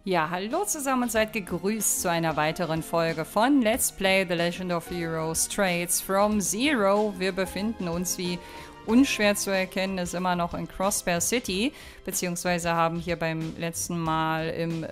Ja, hallo zusammen und seid gegrüßt zu einer weiteren Folge von Let's Play The Legend of Heroes Trades from Zero. Wir befinden uns, wie unschwer zu erkennen ist, immer noch in Crossbear City, beziehungsweise haben hier beim letzten Mal im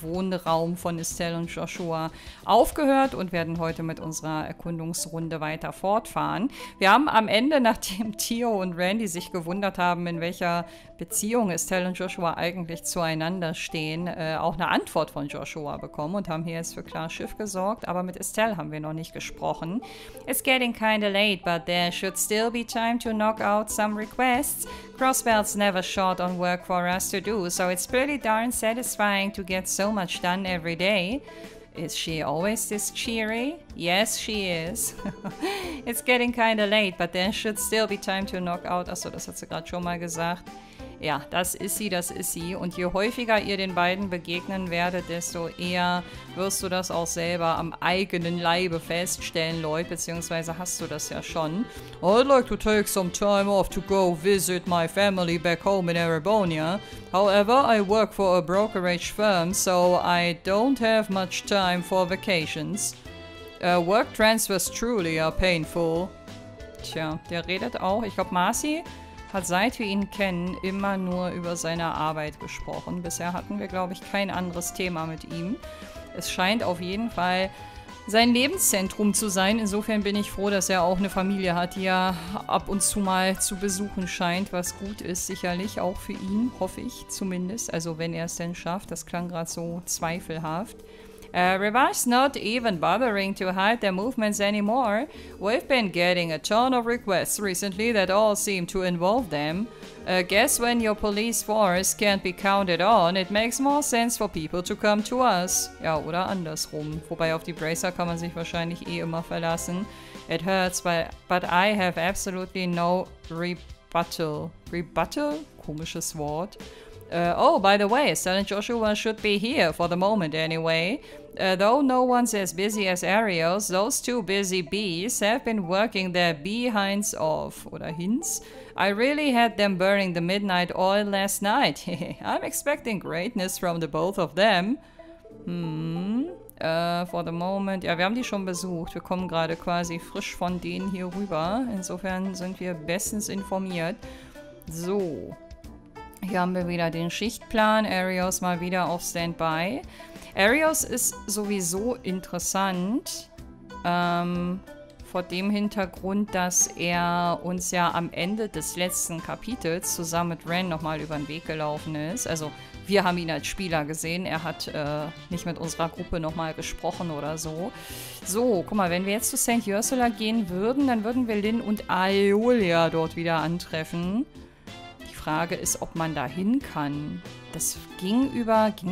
Wohnraum von Estelle und Joshua aufgehört und werden heute mit unserer Erkundungsrunde weiter fortfahren. Wir haben am Ende, nachdem Theo und Randy sich gewundert haben, in welcher Beziehung Estelle und Joshua eigentlich zueinander stehen, auch eine Antwort von Joshua bekommen und haben hier jetzt für klares Schiff gesorgt, aber mit Estelle haben wir noch nicht gesprochen. It's getting kinda late, but there should still be time to knock out some requests. Crossbell's never short on work for us to do, so it's pretty darn satisfying to get so much done every day. Is she always this cheery? Yes, she is. It's getting kinda late, but there should still be time to knock out. Achso, das hat sie gerade schon mal gesagt. Ja, das ist sie, das ist sie. Und je häufiger ihr den beiden begegnen werdet, desto eher wirst du das auch selber am eigenen Leibe feststellen, Lloyd, beziehungsweise hast du das ja schon. I'd like to take some time off to go visit my family back home in Erebonia. However, I work for a brokerage firm, so I don't have much time for vacations. Work transfers truly are painful. Tja, der redet auch. Ich glaube, Marcy hat, seit wir ihn kennen, immer nur über seine Arbeit gesprochen. Bisher hatten wir, glaube ich, kein anderes Thema mit ihm. Es scheint auf jeden Fall sein Lebenszentrum zu sein. Insofern bin ich froh, dass er auch eine Familie hat, die er ab und zu mal zu besuchen scheint, was gut ist, sicherlich auch für ihn, hoffe ich zumindest. Also wenn er es denn schafft, das klang gerade so zweifelhaft. Revive's not even bothering to hide their movements anymore. We've been getting a ton of requests recently that all seem to involve them. Guess when your police force can't be counted on, it makes more sense for people to come to us. Ja, oder andersrum. Wobei auf die Bracer kann man sich wahrscheinlich eh immer verlassen. It hurts, but I have absolutely no rebuttal. Rebuttal? Komisches Wort. Oh, by the way, Estelle and Joshua should be here for the moment anyway. Though no one's as busy as Arios, those two busy bees have been working their behinds off. Oder Hints? I really had them burning the midnight oil last night. I'm expecting greatness from the both of them. For the moment. Ja, wir haben die schon besucht. Wir kommen gerade quasi frisch von denen hier rüber. Insofern sind wir bestens informiert. So. Hier haben wir wieder den Schichtplan. Arios mal wieder auf Standby. Arios ist sowieso interessant. Vor dem Hintergrund, dass er uns ja am Ende des letzten Kapitels zusammen mit Ren nochmal über den Weg gelaufen ist. Also wir haben ihn als Spieler gesehen. Er hat nicht mit unserer Gruppe nochmal gesprochen oder so. So, guck mal, wenn wir jetzt zu St. Ursula gehen würden, dann würden wir Lynn und Aeolia dort wieder antreffen. Frage ist, ob man da hin kann. Das ging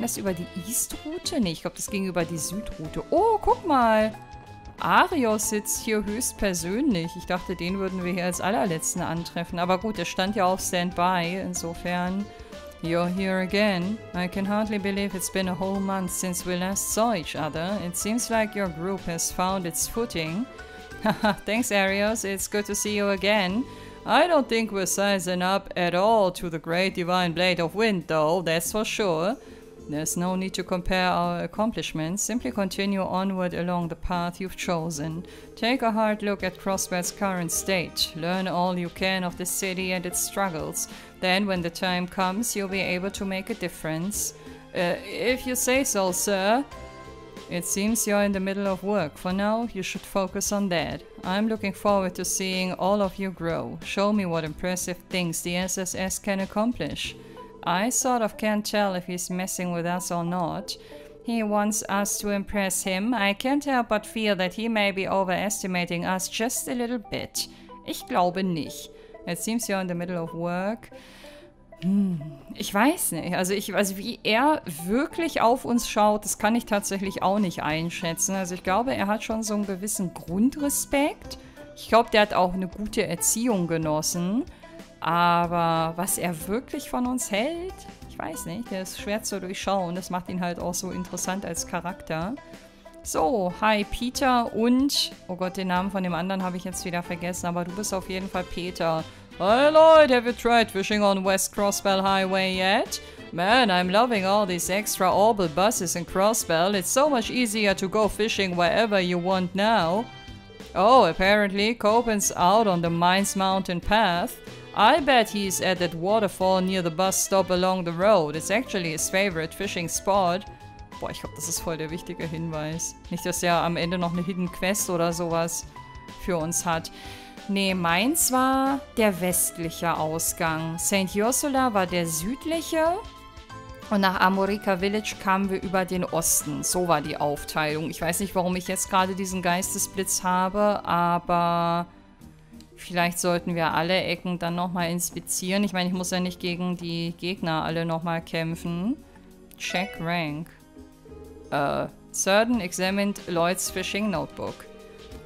das über die East-Route? Nee, ich glaube, das ging über die Südroute. Oh, guck mal. Arios sitzt hier höchstpersönlich. Ich dachte, den würden wir hier als allerletzten antreffen. Aber gut, der stand ja auf Standby. Insofern, you're here again. I can hardly believe it's been a whole month since we last saw each other. It seems like your group has found its footing. Haha, thanks, Arios. It's good to see you again. I don't think we're sizing up at all to the great divine blade of wind, though, that's for sure. There's no need to compare our accomplishments. Simply continue onward along the path you've chosen. Take a hard look at Crossbear's current state. Learn all you can of the city and its struggles. Then, when the time comes, you'll be able to make a difference. If you say so, sir. It seems you're in the middle of work. For now, you should focus on that. I'm looking forward to seeing all of you grow. Show me what impressive things the SSS can accomplish. I sort of can't tell if he's messing with us or not. He wants us to impress him. I can't help but feel that he may be overestimating us just a little bit. Ich glaube nicht. It seems you're in the middle of work. Ich weiß nicht. Also wie er wirklich auf uns schaut, das kann ich tatsächlich auch nicht einschätzen. Also ich glaube, er hat schon so einen gewissen Grundrespekt. Ich glaube, der hat auch eine gute Erziehung genossen. Aber was er wirklich von uns hält, ich weiß nicht. Der ist schwer zu durchschauen. Das macht ihn halt auch so interessant als Charakter. So, hi Peter und... Oh Gott, den Namen von dem anderen habe ich jetzt wieder vergessen. Aber du bist auf jeden Fall Peter. Hi Lloyd, have you tried fishing on West Crossbell Highway yet? Man, I'm loving all these extra orbital buses in Crossbell. It's so much easier to go fishing wherever you want now. Oh, apparently KAUFEN's out on the Mines Mountain path. I bet he's at that waterfall near the bus stop along the road. It's actually his favorite fishing spot. Boah, ich glaube, das ist voll der wichtige Hinweis. Nicht, dass er am Ende noch eine Hidden Quest oder sowas für uns hat. Nee, meins war der westliche Ausgang. St. Ursula war der südliche. Und nach Amorica Village kamen wir über den Osten. So war die Aufteilung. Ich weiß nicht, warum ich jetzt gerade diesen Geistesblitz habe, aber vielleicht sollten wir alle Ecken dann nochmal inspizieren. Ich meine, ich muss ja nicht gegen die Gegner alle nochmal kämpfen. Check Rank. Certain examined Lloyd's fishing notebook.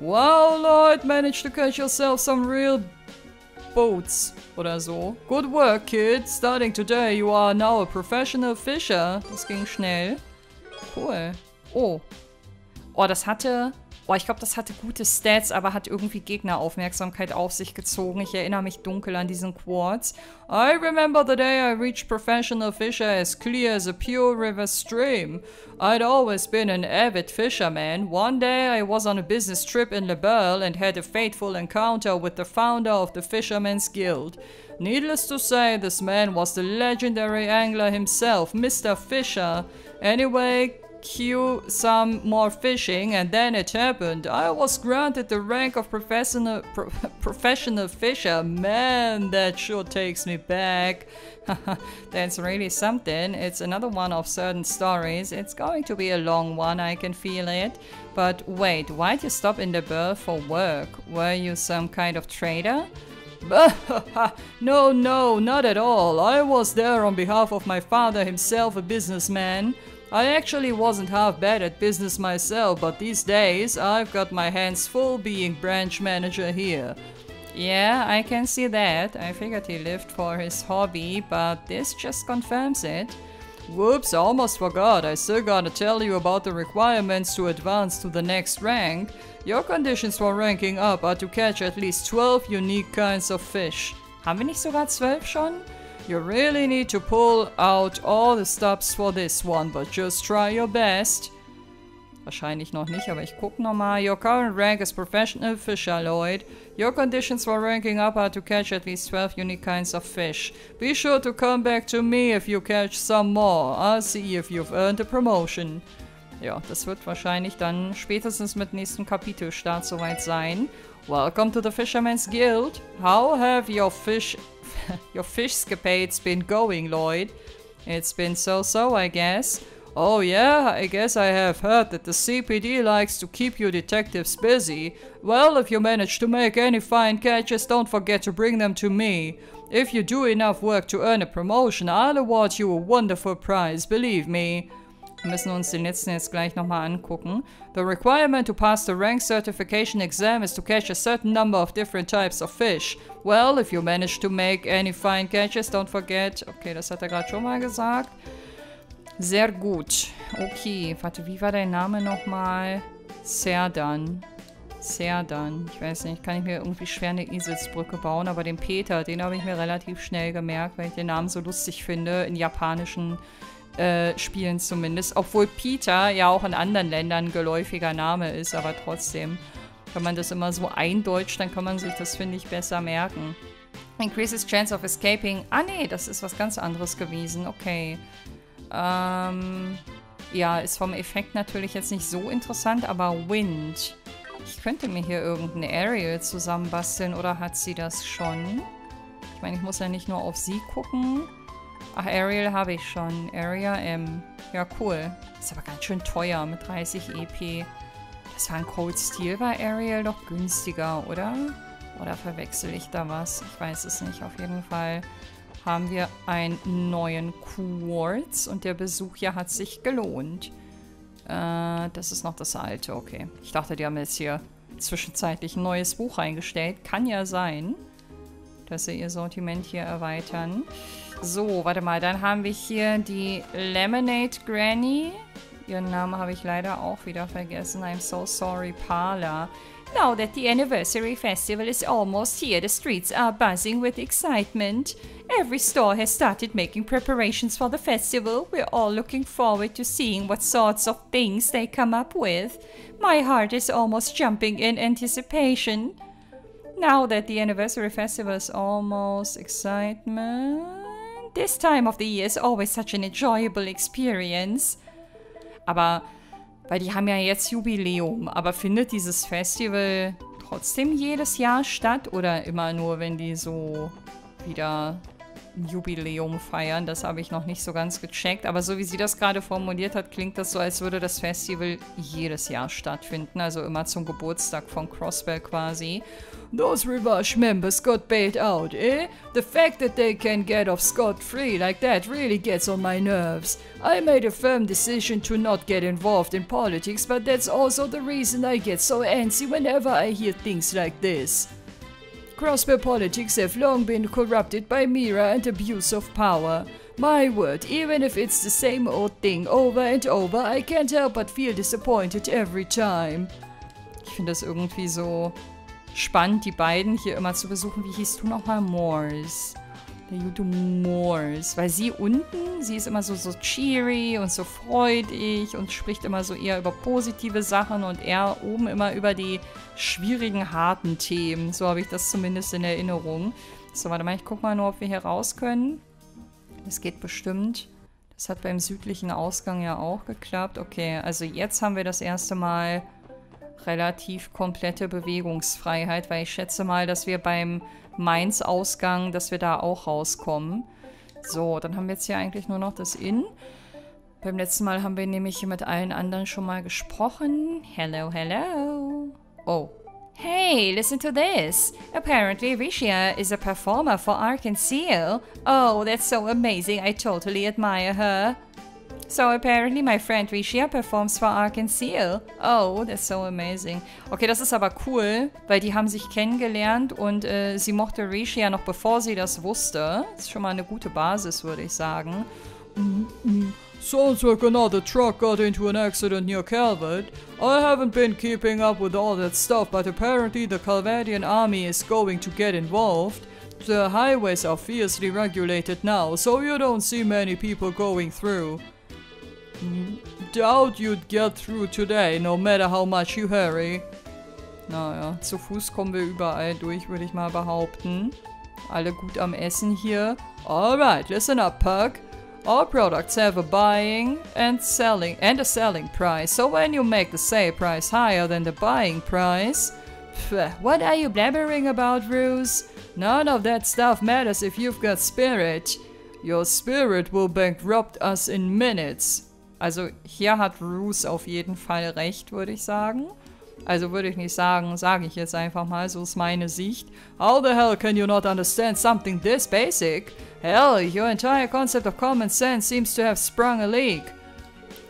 Wow, Lloyd, managed to catch yourself some real boats. Oder so. Good work, kid. Starting today, you are now a professional fisher. Das ging schnell. Cool. Oh. Oh, das hatte... Oh, ich glaube, das hatte gute Stats, aber hat irgendwie Gegneraufmerksamkeit auf sich gezogen. Ich erinnere mich dunkel an diesen Quartz. I remember the day I reached professional fisher as clear as a pure river stream. I'd always been an avid fisherman. One day I was on a business trip in LaBelle and had a fateful encounter with the founder of the Fishermen's Guild. Needless to say, this man was the legendary angler himself, Mr. Fisher. Anyway, cue some more fishing, and then it happened. I was granted the rank of professional fisher. Man, that sure takes me back. That's really something. It's another one of certain stories. It's going to be a long one, I can feel it. But wait, why'd you stop in the Burr for work? Were you some kind of trader? No, not at all. I was there on behalf of my father himself, a businessman. I actually wasn't half bad at business myself, but these days I've got my hands full being branch manager here. Yeah, I can see that. I figured he lived for his hobby, but this just confirms it. Whoops, I almost forgot. I still gotta tell you about the requirements to advance to the next rank. Your conditions for ranking up are to catch at least 12 unique kinds of fish. Haben wir nicht sogar 12 schon? You really need to pull out all the stops for this one, but just try your best. Wahrscheinlich noch nicht, aber ich guck nochmal. Your current rank is Professional Fisher, Lloyd. Your conditions for ranking up are to catch at least 12 unique kinds of fish. Be sure to come back to me if you catch some more. I'll see if you've earned a promotion. Ja, das wird wahrscheinlich dann spätestens mit nächsten Kapitelstart soweit sein. Welcome to the Fisherman's Guild. How have your fishscapades been going, Lloyd? It's been so-so, I guess. Oh yeah, I guess I have heard that the CPD likes to keep you detectives busy. Well, if you manage to make any fine catches, don't forget to bring them to me. If you do enough work to earn a promotion, I'll award you a wonderful prize, believe me. Wir müssen uns den letzten jetzt gleich nochmal angucken. The requirement to pass the rank certification exam is to catch a certain number of different types of fish. Well, if you manage to make any fine catches, don't forget... Okay, das hat er gerade schon mal gesagt. Sehr gut. Okay, warte, wie war dein Name nochmal? Serdan. Serdan. Ich weiß nicht, kann ich mir irgendwie schwer eine Eselsbrücke bauen, aber den Peter, den habe ich mir relativ schnell gemerkt, weil ich den Namen so lustig finde, in japanischen Spielen zumindest. Obwohl Peter ja auch in anderen Ländern ein geläufiger Name ist, aber trotzdem. Wenn man das immer so eindeutscht, dann kann man sich das, finde ich, besser merken. Increases chance of escaping. Ah, nee, das ist was ganz anderes gewesen. Okay. Ja, ist vom Effekt natürlich jetzt nicht so interessant, aber Wind. Ich könnte mir hier irgendein Aerial zusammenbasteln, oder hat sie das schon? Ich meine, ich muss ja nicht nur auf sie gucken. Ach, Aerial habe ich schon. Area M. Ja, cool. Ist aber ganz schön teuer mit 30 EP. Das war ein Cold Steel, war Aerial doch günstiger, oder? Oder verwechsel ich da was? Ich weiß es nicht. Auf jeden Fall haben wir einen neuen Quartz und der Besuch hier hat sich gelohnt. Das ist noch das alte, okay. Ich dachte, die haben jetzt hier zwischenzeitlich ein neues Buch eingestellt. Kann ja sein, dass sie ihr Sortiment hier erweitern. So, warte mal, dann haben wir hier die Lemonade Granny. Ihren Namen habe ich leider auch wieder vergessen. I'm so sorry, Parla. Now that the anniversary festival is almost here, the streets are buzzing with excitement. Every store has started making preparations for the festival. We're all looking forward to seeing what sorts of things they come up with. My heart is almost jumping in anticipation. Now that the anniversary festival is almost excitement. This time of the year is always such an enjoyable experience. Aber, weil die haben ja jetzt Jubiläum, aber findet dieses Festival trotzdem jedes Jahr statt oder immer nur, wenn die so wieder ein Jubiläum feiern? Das habe ich noch nicht so ganz gecheckt, aber so wie sie das gerade formuliert hat, klingt das so, als würde das Festival jedes Jahr stattfinden, also immer zum Geburtstag von Crossbell quasi. Those Revenge members got bailed out, eh? The fact that they can get off scot-free like that really gets on my nerves. I made a firm decision to not get involved in politics, but that's also the reason I get so antsy whenever I hear things like this. Crossbell politics have long been corrupted by MEHR and abuse of power. My word, even if it's the same old thing over and over, I can't help but feel disappointed every time. Ich finde das irgendwie so spannend, die beiden hier immer zu besuchen. Wie hieß du nochmal? Morse. Der gute Morse. Weil sie unten, sie ist immer so cheery und so freudig und spricht immer so eher über positive Sachen und er oben immer über die schwierigen, harten Themen. So habe ich das zumindest in Erinnerung. So, warte mal, ich gucke mal nur, ob wir hier raus können. Das geht bestimmt. Das hat beim südlichen Ausgang ja auch geklappt. Okay, also jetzt haben wir das erste Mal relativ komplette Bewegungsfreiheit, weil ich schätze mal, dass wir beim Mainz-Ausgang, dass wir da auch rauskommen. So, dann haben wir jetzt hier eigentlich nur noch das Inn. Beim letzten Mal haben wir nämlich mit allen anderen schon mal gesprochen. Hello, hello. Oh. Hey, listen to this. Apparently Rishia is a performer for Arkansas. Oh, that's so amazing. I totally admire her. So apparently my friend Rishia performs for Arkansas. Oh, that's so amazing. Okay, das ist aber cool, weil die haben sich kennengelernt und sie mochte Rishia noch bevor sie das wusste. Das ist schon mal eine gute Basis, würde ich sagen. Sounds like another truck got into an accident near Calvert. I haven't been keeping up with all that stuff, but apparently the Calvadian army is going to get involved. The highways are fiercely regulated now, so you don't see many people going through. Doubt you'd get through today, no matter how much you hurry. Naja, zu Fuß kommen wir überall durch, würde ich mal behaupten. Alle gut am Essen hier. Alright, listen up, Puck. All products have a buying and a selling price, so when you make the sale price higher than the buying price... Pfft, what are you blabbering about, Ruse? None of that stuff matters if you've got spirit. Your spirit will bankrupt us in minutes. Also hier hat Ruse auf jeden Fall recht, würde ich sagen. Also würde ich nicht sagen, sage ich jetzt einfach mal, so ist meine Sicht. How the hell can you not understand something this basic? Hell, your entire concept of common sense seems to have sprung a leak.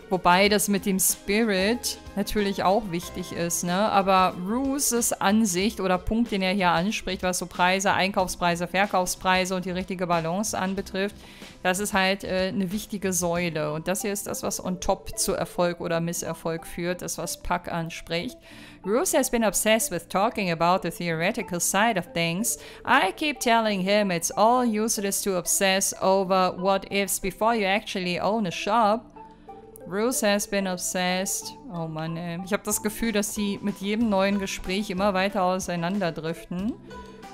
Wobei das mit dem Spirit natürlich auch wichtig ist, ne? Aber Ruses Ansicht oder Punkt, den er hier anspricht, was so Preise, Einkaufspreise, Verkaufspreise und die richtige Balance anbetrifft, das ist halt eine wichtige Säule. Und das hier ist das, was on top zu Erfolg oder Misserfolg führt, das, was Puck anspricht. Ruse has been obsessed with talking about the theoretical side of things. I keep telling him it's all useless to obsess over what-ifs before you actually own a shop. Ruse has been obsessed. Oh Mann, ey. Ich habe das Gefühl, dass die mit jedem neuen Gespräch immer weiter auseinanderdriften.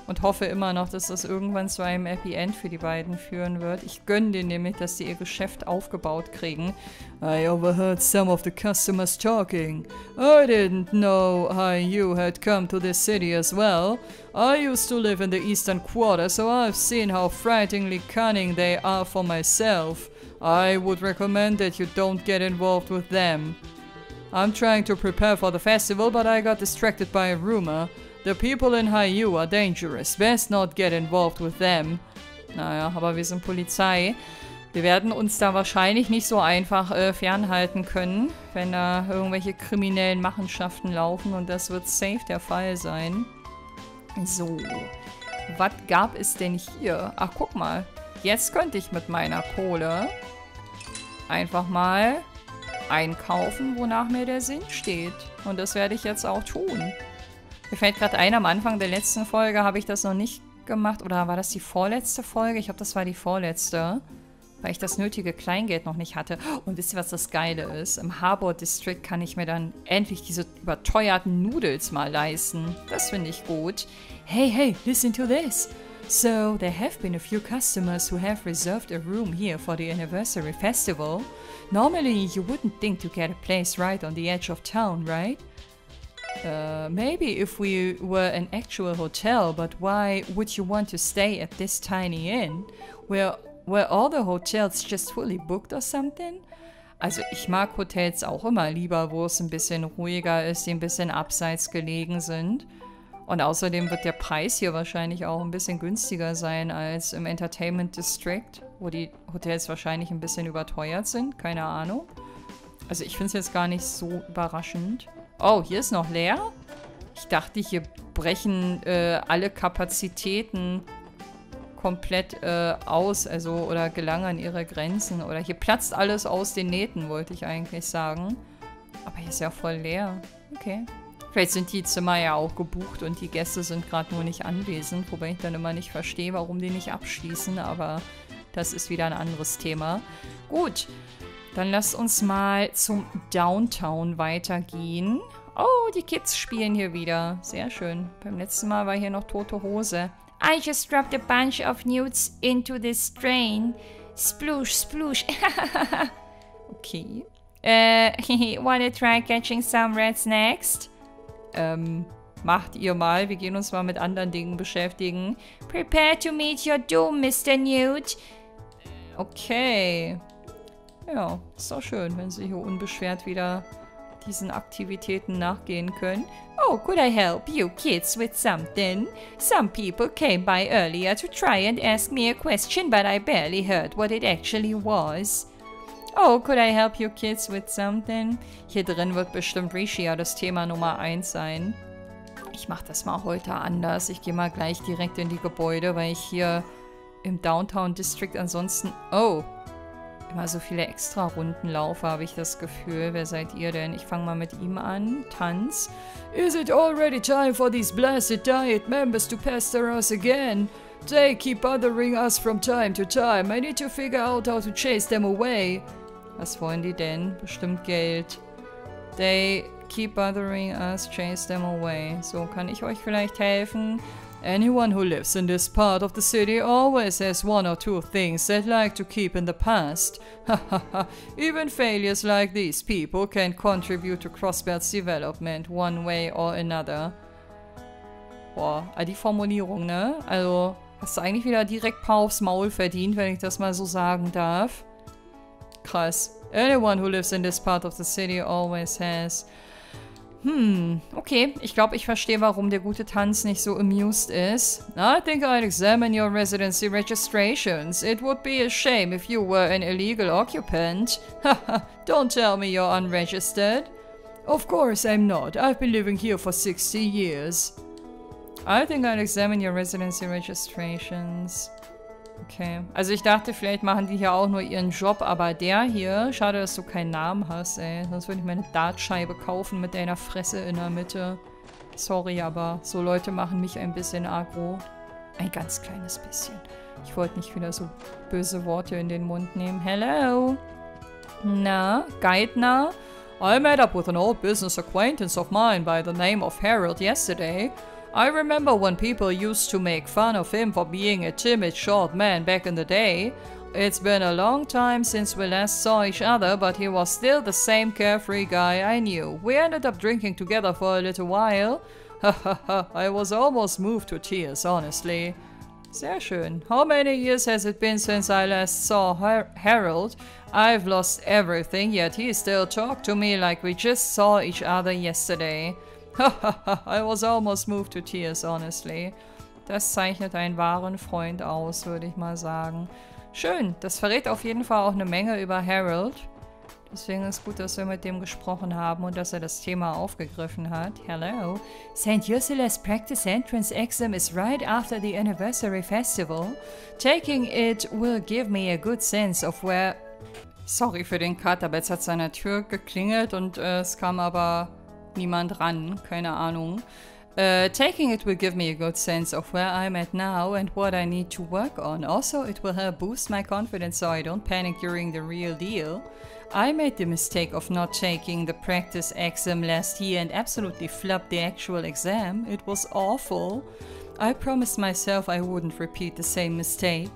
Und hoffe immer noch, dass das irgendwann zu einem Happy End für die beiden führen wird. Ich gönne denen nämlich, dass sie ihr Geschäft aufgebaut kriegen. I overheard some of the customers talking. I didn't know HIER had come to this city as well. I used to live in the eastern quarter, so I've seen how frighteningly cunning they are for myself. I would recommend that you don't get involved with them. I'm trying to prepare for the festival, but I got distracted by a rumor. The people in HIER are dangerous. Best not get involved with them. Naja, aber wir sind Polizei. Wir werden uns da wahrscheinlich nicht so einfach fernhalten können, wenn da irgendwelche kriminellen Machenschaften laufen. Und das wird safe der Fall sein. So. Was gab es denn hier? Ach, guck mal. Jetzt könnte ich mit meiner Kohle einfach mal einkaufen, wonach mir der Sinn steht. Und das werde ich jetzt auch tun. Mir fällt gerade ein, am Anfang der letzten Folge habe ich das noch nicht gemacht. Oder war das die vorletzte Folge? Ich glaube, das war die vorletzte. Weil ich das nötige Kleingeld noch nicht hatte. Und wisst ihr, was das Geile ist? Im Harbor District kann ich mir dann endlich diese überteuerten Noodles mal leisten. Das finde ich gut. Hey, hey, listen to this. So, there have been a few customers who have reserved a room here for the anniversary festival. Normally, you wouldn't think to get a place right on the edge of town, right? Maybe if we were an actual hotel, but why would you want to stay at this tiny inn? Were all the hotels just fully booked or something? Also ich mag Hotels auch immer lieber, wo es ein bisschen ruhiger ist, die ein bisschen abseits gelegen sind. Und außerdem wird der Preis hier wahrscheinlich auch ein bisschen günstiger sein als im Entertainment District, wo die Hotels wahrscheinlich ein bisschen überteuert sind. Keine Ahnung. Also ich finde es jetzt gar nicht so überraschend. Oh, hier ist noch leer? Ich dachte, hier brechen alle Kapazitäten komplett aus, also oder gelangen an ihre Grenzen. Oder hier platzt alles aus den Nähten, wollte ich eigentlich sagen. Aber hier ist ja voll leer. Okay. Vielleicht sind die Zimmer ja auch gebucht und die Gäste sind gerade nur nicht anwesend, wobei ich dann immer nicht verstehe, warum die nicht abschließen, aber das ist wieder ein anderes Thema. Gut, dann lasst uns mal zum Downtown weitergehen. Oh, die Kids spielen hier wieder. Sehr schön. Beim letzten Mal war hier noch tote Hose. I just dropped a bunch of newts into this drain. Sploosh, sploosh. Okay. Wanna try catching some rats next? Macht ihr mal. Wir gehen uns mal mit anderen Dingen beschäftigen. Prepare to meet your doom, Mr. Newt. Okay. Ja, ist doch schön, wenn sie hier unbeschwert wieder diesen Aktivitäten nachgehen können. Oh, could I help you kids with something? Some people came by earlier to try and ask me a question, but I barely heard what it actually was. Oh, could I help you kids with something? Hier drin wird bestimmt Rishia das Thema Nummer 1 sein. Ich mache das mal heute anders. Ich gehe mal gleich direkt in die Gebäude, weil ich hier im Downtown District ansonsten... Oh, immer so viele Extra-Runden laufe, habe ich das Gefühl. Wer seid ihr denn? Ich fange mal mit ihm an. Tanz. Is it already time for these blasted Diet members to pester us again? They keep bothering us from time to time. I need to figure out how to chase them away. Was wollen die denn? Bestimmt Geld. They keep bothering us, chase them away. So, kann ich euch vielleicht helfen? Anyone who lives in this part of the city always has one or two things they'd like to keep in the past. Even failures like these people can contribute to Crossbelt's development one way or another. Boah, die Formulierung, ne? Also, hast du eigentlich wieder direkt ein paar aufs Maul verdient, wenn ich das mal so sagen darf. Krass. Anyone who lives in this part of the city always has... okay. Ich glaube, ich verstehe, warum der gute Tanz nicht so amused ist. I think I'll examine your residency registrations. It would be a shame if you were an illegal occupant. Don't tell me you're unregistered. Of course I'm not. I've been living here for 60 years. I think I'll examine your residency registrations. Okay. Also ich dachte, vielleicht machen die hier auch nur ihren Job, aber der hier, schade, dass du keinen Namen hast, ey. Sonst würde ich mir eine Dartscheibe kaufen mit deiner Fresse in der Mitte. Sorry, aber so Leute machen mich ein bisschen aggro. Ein ganz kleines bisschen. Ich wollte nicht wieder so böse Worte in den Mund nehmen. Hello? Na, Geithner? I met up with an old business acquaintance of mine by the name of Harold yesterday. I remember when people used to make fun of him for being a timid short man back in the day. It's been a long time since we last saw each other, but he was still the same carefree guy I knew. We ended up drinking together for a little while. I was almost moved to tears, honestly. Sehr schön. How many years has it been since I last saw Harold? I've lost everything, yet he still talked to me like we just saw each other yesterday. I was almost moved to tears, honestly. Das zeichnet einen wahren Freund aus, würde ich mal sagen. Schön, das verrät auf jeden Fall auch eine Menge über Harold. Deswegen ist gut, dass wir mit dem gesprochen haben und dass er das Thema aufgegriffen hat. Hello. St. Ursulas practice entrance exam is right after the anniversary festival. Taking it will give me a good sense of where... Sorry für den Cut, aber jetzt hat es an der Tür geklingelt und es kam aber... niemand ran, keine Ahnung. Taking it will give me a good sense of where I'm at now and what I need to work on. Also, it will help boost my confidence so I don't panic during the real deal. I made the mistake of not taking the practice exam last year and absolutely flubbed the actual exam. It was awful. I promised myself I wouldn't repeat the same mistake.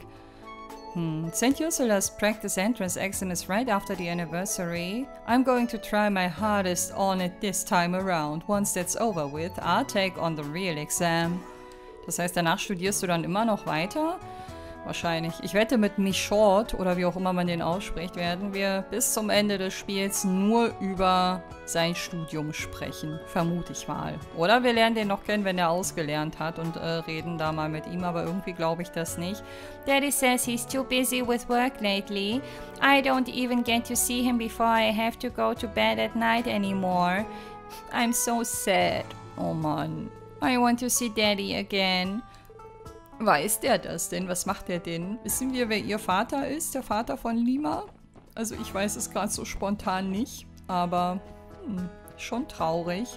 St. Ursula's practice entrance exam is right after the anniversary. I'm going to try my hardest on it this time around. Once that's over with, I'll take on the real exam. Das heißt, danach studierst du dann immer noch weiter? Wahrscheinlich. Ich wette, mit Michaud, oder wie auch immer man den ausspricht, werden wir bis zum Ende des Spiels nur über sein Studium sprechen. Vermute ich mal. Oder wir lernen den noch kennen, wenn er ausgelernt hat und reden da mal mit ihm, aber irgendwie glaube ich das nicht. Daddy says he's too busy with work lately. I don't even get to see him before I have to go to bed at night anymore. I'm so sad. Oh Mann. I want to see Daddy again. Weiß der das denn? Was macht der denn? Wissen wir, wer ihr Vater ist? Der Vater von Lima? Also ich weiß es gerade so spontan nicht, aber schon traurig.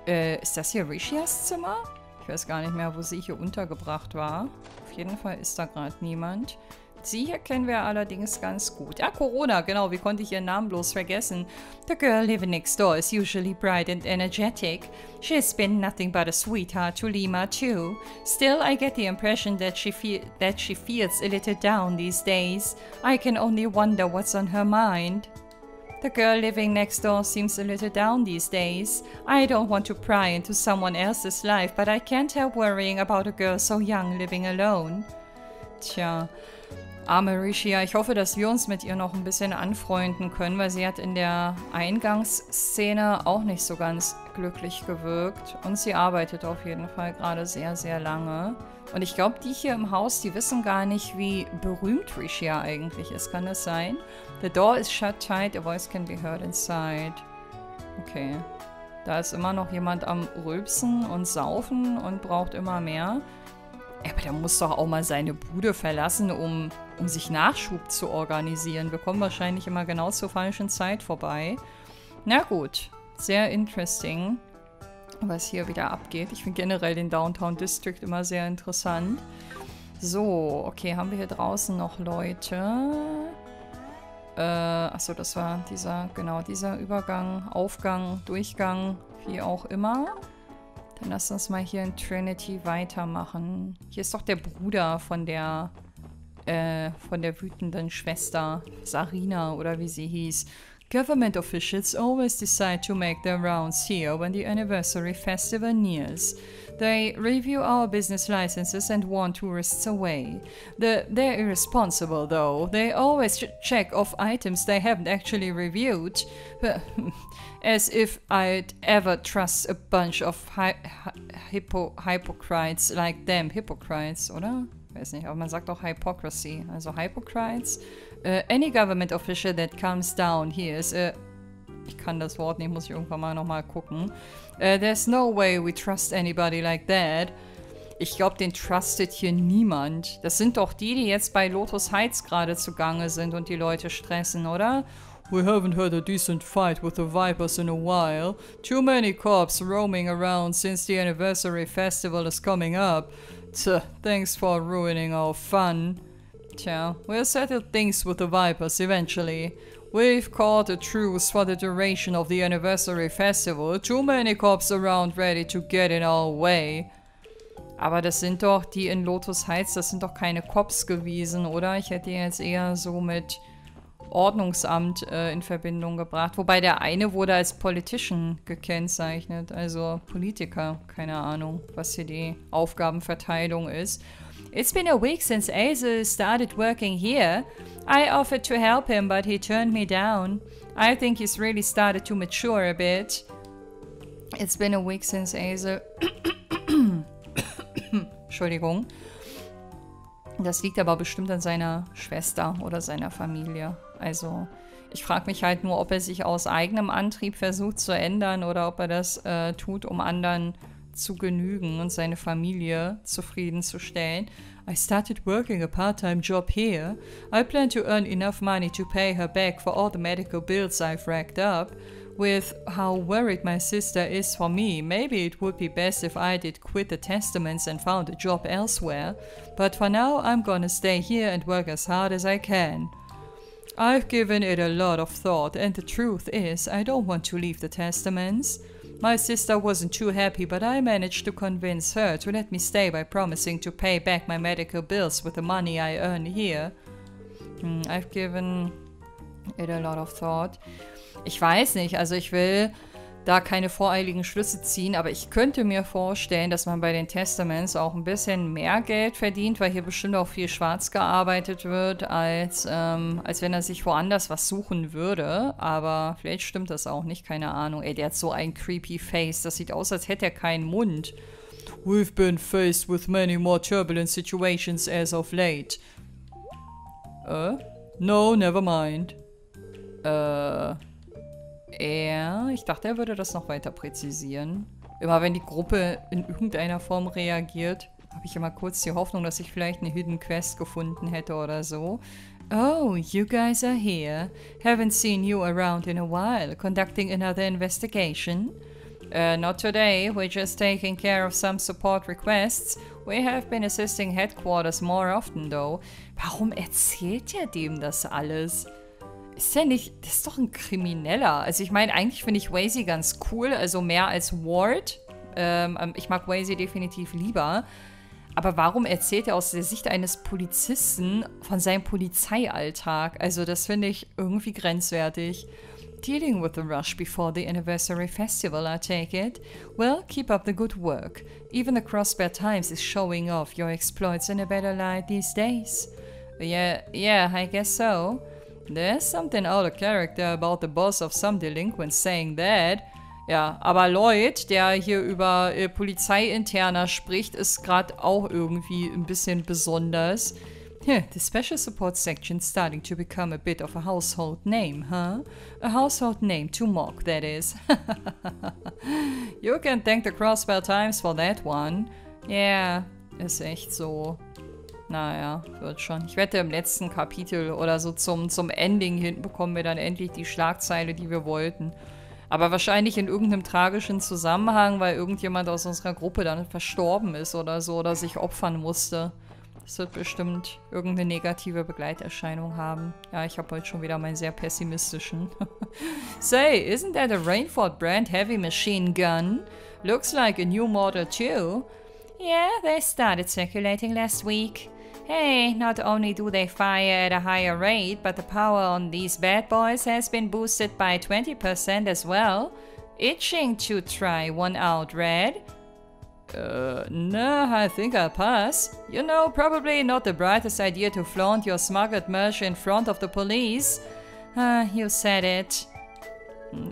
Ist das hier Rishias Zimmer? Ich weiß gar nicht mehr, wo sie hier untergebracht war. Auf jeden Fall ist da gerade niemand. Sie hier kennen wir allerdings ganz gut. Ja, Corona, genau. Wie konnte ich ihren Namen bloß vergessen? The girl living next door is usually bright and energetic. She's been nothing but a sweetheart to Lima, too. Still, I get the impression that she feels a little down these days. I can only wonder what's on her mind. The girl living next door seems a little down these days. I don't want to pry into someone else's life, but I can't help worrying about a girl so young living alone. Tja. Arme Rishia, ich hoffe, dass wir uns mit ihr noch ein bisschen anfreunden können, weil sie hat in der Eingangsszene auch nicht so ganz glücklich gewirkt. Und sie arbeitet auf jeden Fall gerade sehr, sehr lange. Und ich glaube, die hier im Haus, die wissen gar nicht, wie berühmt Rishia eigentlich ist. Kann das sein? The door is shut tight, a voice can be heard inside. Okay. Da ist immer noch jemand am Rülpsen und Saufen und braucht immer mehr. Aber der muss doch auch mal seine Bude verlassen, um sich Nachschub zu organisieren. Wir kommen wahrscheinlich immer genau zur falschen Zeit vorbei. Na gut, sehr interesting, was hier wieder abgeht. Ich finde generell den Downtown District immer sehr interessant. So, okay, haben wir hier draußen noch Leute? Achso, das war dieser Übergang, Aufgang, Durchgang, wie auch immer. Dann lass uns mal hier in Trinity weitermachen. Hier ist doch der Bruder von der wütenden Schwester, Sarina oder wie sie hieß. Government officials always decide to make their rounds here when the anniversary festival nears. They review our business licenses and warn tourists away. They're irresponsible, though. They always check off items they haven't actually reviewed. As if I'd ever trust a bunch of hypocrites like them. Hypocrites, oder? Weiß nicht, aber man sagt auch Hypocrisy. Also Hypocrites. Any government official that comes down here is ich kann das Wort nicht, muss ich irgendwann mal nochmal gucken. There's no way we trust anybody like that. Ich glaube, den trustet hier niemand. Das sind doch die jetzt bei Lotus Heights gerade zugange sind und die Leute stressen, oder? We haven't had a decent fight with the Vipers in a while. Too many cops roaming around since the anniversary festival is coming up. Thanks for ruining our fun. Tja, we'll settle things with the Vipers eventually. We've caught a truce for the duration of the anniversary festival. Too many cops around ready to get in our way. Aber das sind doch die in Lotus Heights, das sind doch keine Cops gewesen, oder? Ich hätte jetzt eher so mit Ordnungsamt in Verbindung gebracht. Wobei der eine wurde als Politician gekennzeichnet, also Politiker. Keine Ahnung, was hier die Aufgabenverteilung ist. It's been a week since Azel started working here. I offered to help him, but he turned me down. I think he's really started to mature a bit. It's been a week since Azel... Entschuldigung. Das liegt aber bestimmt an seiner Schwester oder seiner Familie. Also, ich frage mich halt nur, ob er sich aus eigenem Antrieb versucht zu ändern oder ob er das tut, um anderen zu genügen und seine Familie zufriedenzustellen. I started working a part-time job here. I plan to earn enough money to pay her back for all the medical bills I've racked up. With how worried my sister is for me, maybe it would be best if I did quit the testaments and found a job elsewhere. But for now, I'm gonna stay here and work as hard as I can. I've given it a lot of thought, and the truth is, I don't want to leave the testaments. My sister wasn't too happy, but I managed to convince her to let me stay by promising to pay back my medical bills with the money I earn here. I've given it a lot of thought. Ich weiß nicht, also ich will da keine voreiligen Schlüsse ziehen, aber ich könnte mir vorstellen, dass man bei den Testaments auch ein bisschen mehr Geld verdient, weil hier bestimmt auch viel schwarz gearbeitet wird, als wenn er sich woanders was suchen würde. Aber vielleicht stimmt das auch nicht, keine Ahnung. Ey, der hat so ein creepy Face, das sieht aus, als hätte er keinen Mund. We've been faced with many more turbulent situations as of late. No, never mind. Ich dachte, er würde das noch weiter präzisieren. Immer wenn die Gruppe in irgendeiner Form reagiert, habe ich immer kurz die Hoffnung, dass ich vielleicht eine Hidden Quest gefunden hätte oder so. Oh, you guys are here. Haven't seen you around in a while. Conducting another investigation? Not today. We're just taking care of some support requests. We have been assisting headquarters more often, though. Warum erzählt er dem das alles? Ist der nicht... Das ist doch ein Krimineller. Also ich meine, eigentlich finde ich Wazy ganz cool. Also mehr als Ward. Ich mag Wazy definitiv lieber. Aber warum erzählt er aus der Sicht eines Polizisten von seinem Polizeialltag? Also das finde ich irgendwie grenzwertig. Dealing with the rush before the anniversary festival, I take it. Well, keep up the good work. Even the Crossbear Times is showing off your exploits in a better light these days. Yeah, I guess so. There's something out of character about the boss of some delinquents saying that. Ja, aber Lloyd, der hier über Polizeiinterner spricht, ist gerade auch irgendwie ein bisschen besonders. The Special Support Section's starting to become a bit of a household name, huh? A household name to mock, that is. You can thank the Crossbear Times for that one. Yeah, ist echt so. Naja, wird schon. Ich wette, im letzten Kapitel oder so zum Ending hin bekommen wir dann endlich die Schlagzeile, die wir wollten. Aber wahrscheinlich in irgendeinem tragischen Zusammenhang, weil irgendjemand aus unserer Gruppe dann verstorben ist oder so oder sich opfern musste. Das wird bestimmt irgendeine negative Begleiterscheinung haben. Ja, ich habe heute schon wieder meinen sehr pessimistischen. Say, isn't that a Rainford brand heavy machine gun? Looks like a new model too. Yeah, they started circulating last week. Hey, not only do they fire at a higher rate, but the power on these bad boys has been boosted by 20% as well. Itching to try one out, Red? No, I think I'll pass. You know, probably not the brightest idea to flaunt your smuggled merch in front of the police. You said it.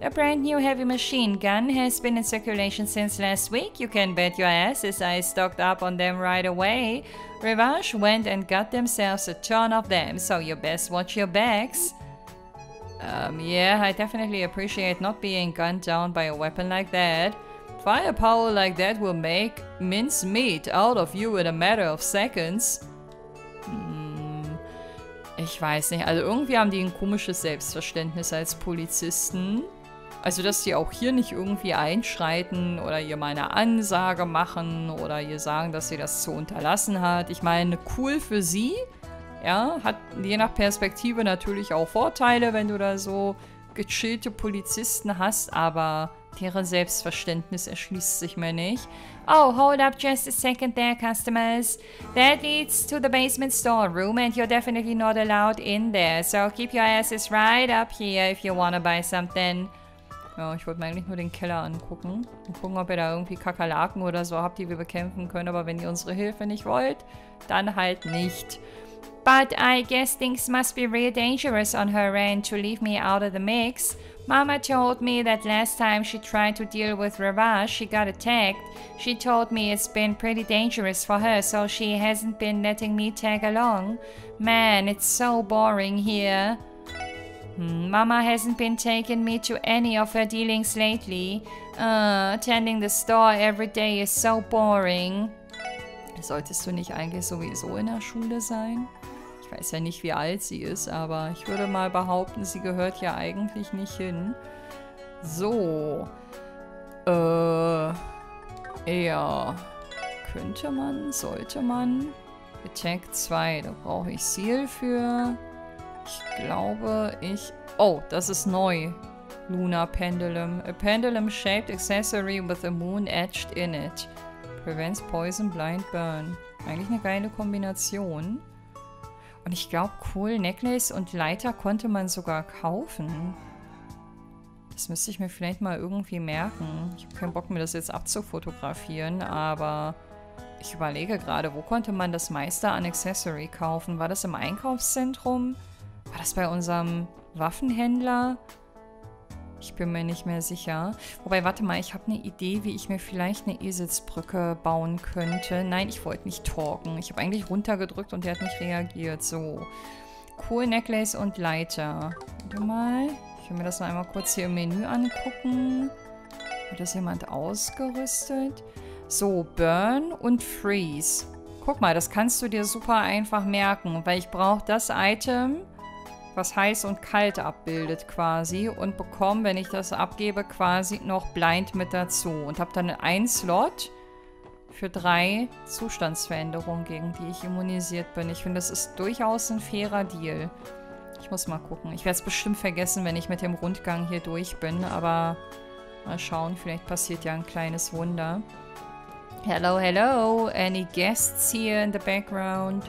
A brand new heavy machine gun has been in circulation since last week. You can bet your asses I stocked up on them right away. Revenge went and got themselves a ton of them, so you best watch your backs. Yeah, I definitely appreciate not being gunned down by a weapon like that. Firepower like that will make mincemeat out of you in a matter of seconds. Ich weiß nicht, also irgendwie haben die ein komisches Selbstverständnis als Polizisten. Also, dass die auch hier nicht irgendwie einschreiten oder ihr mal eine Ansage machen oder ihr sagen, dass sie das zu unterlassen hat. Ich meine, cool für sie. Ja, hat je nach Perspektive natürlich auch Vorteile, wenn du da so gechillte Polizisten hast, aber deren Selbstverständnis erschließt sich mir nicht. Oh, hold up just a second there, customers. That leads to the basement storeroom and you're definitely not allowed in there. So keep your asses right up here if you wanna buy something. Ja, ich wollte mir eigentlich nur den Keller angucken. Und gucken, ob ihr da irgendwie Kakerlaken oder so habt, die wir bekämpfen können. Aber wenn ihr unsere Hilfe nicht wollt, dann halt nicht. But I guess things must be real dangerous on her end to leave me out of the mix. Mama told me that last time she tried to deal with Ravage, she got attacked. She told me it's been pretty dangerous for her, so she hasn't been letting me tag along. Man, it's so boring here. Mama hasn't been taking me to any of her dealings lately. Attending the store every day is so boring. Solltest du nicht eigentlich sowieso in der Schule sein? Ich weiß ja nicht, wie alt sie ist, aber ich würde mal behaupten, sie gehört ja eigentlich nicht hin. So. Ja. Könnte man, sollte man. Attack 2, da brauche ich Seal für. Ich glaube, oh, das ist neu. Lunar Pendulum. A pendulum-shaped accessory with a moon etched in it. Prevents poison, blind, burn. Eigentlich eine geile Kombination. Und ich glaube, cool, Necklace und Leiter konnte man sogar kaufen. Das müsste ich mir vielleicht mal irgendwie merken. Ich habe keinen Bock, mir das jetzt abzufotografieren, aber ich überlege gerade, wo konnte man das meiste an Accessory kaufen? War das im Einkaufszentrum? War das bei unserem Waffenhändler? Ich bin mir nicht mehr sicher. Wobei, warte mal, ich habe eine Idee, wie ich mir vielleicht eine Eselsbrücke bauen könnte. Nein, ich wollte nicht talken. Ich habe eigentlich runtergedrückt und der hat nicht reagiert. So. Cool, Necklace und Leiter. Warte mal. Ich will mir das noch einmal kurz hier im Menü angucken. Hat das jemand ausgerüstet? So, Burn und Freeze. Guck mal, das kannst du dir super einfach merken, weil ich brauche das Item, was heiß und kalt abbildet quasi und bekomme, wenn ich das abgebe, quasi noch Blind mit dazu. Und habe dann einen Slot für 3 Zustandsveränderungen, gegen die ich immunisiert bin. Ich finde, das ist durchaus ein fairer Deal. Ich muss mal gucken. Ich werde es bestimmt vergessen, wenn ich mit dem Rundgang hier durch bin, aber mal schauen, vielleicht passiert ja ein kleines Wunder. Hello, hello. Any guests here in the background?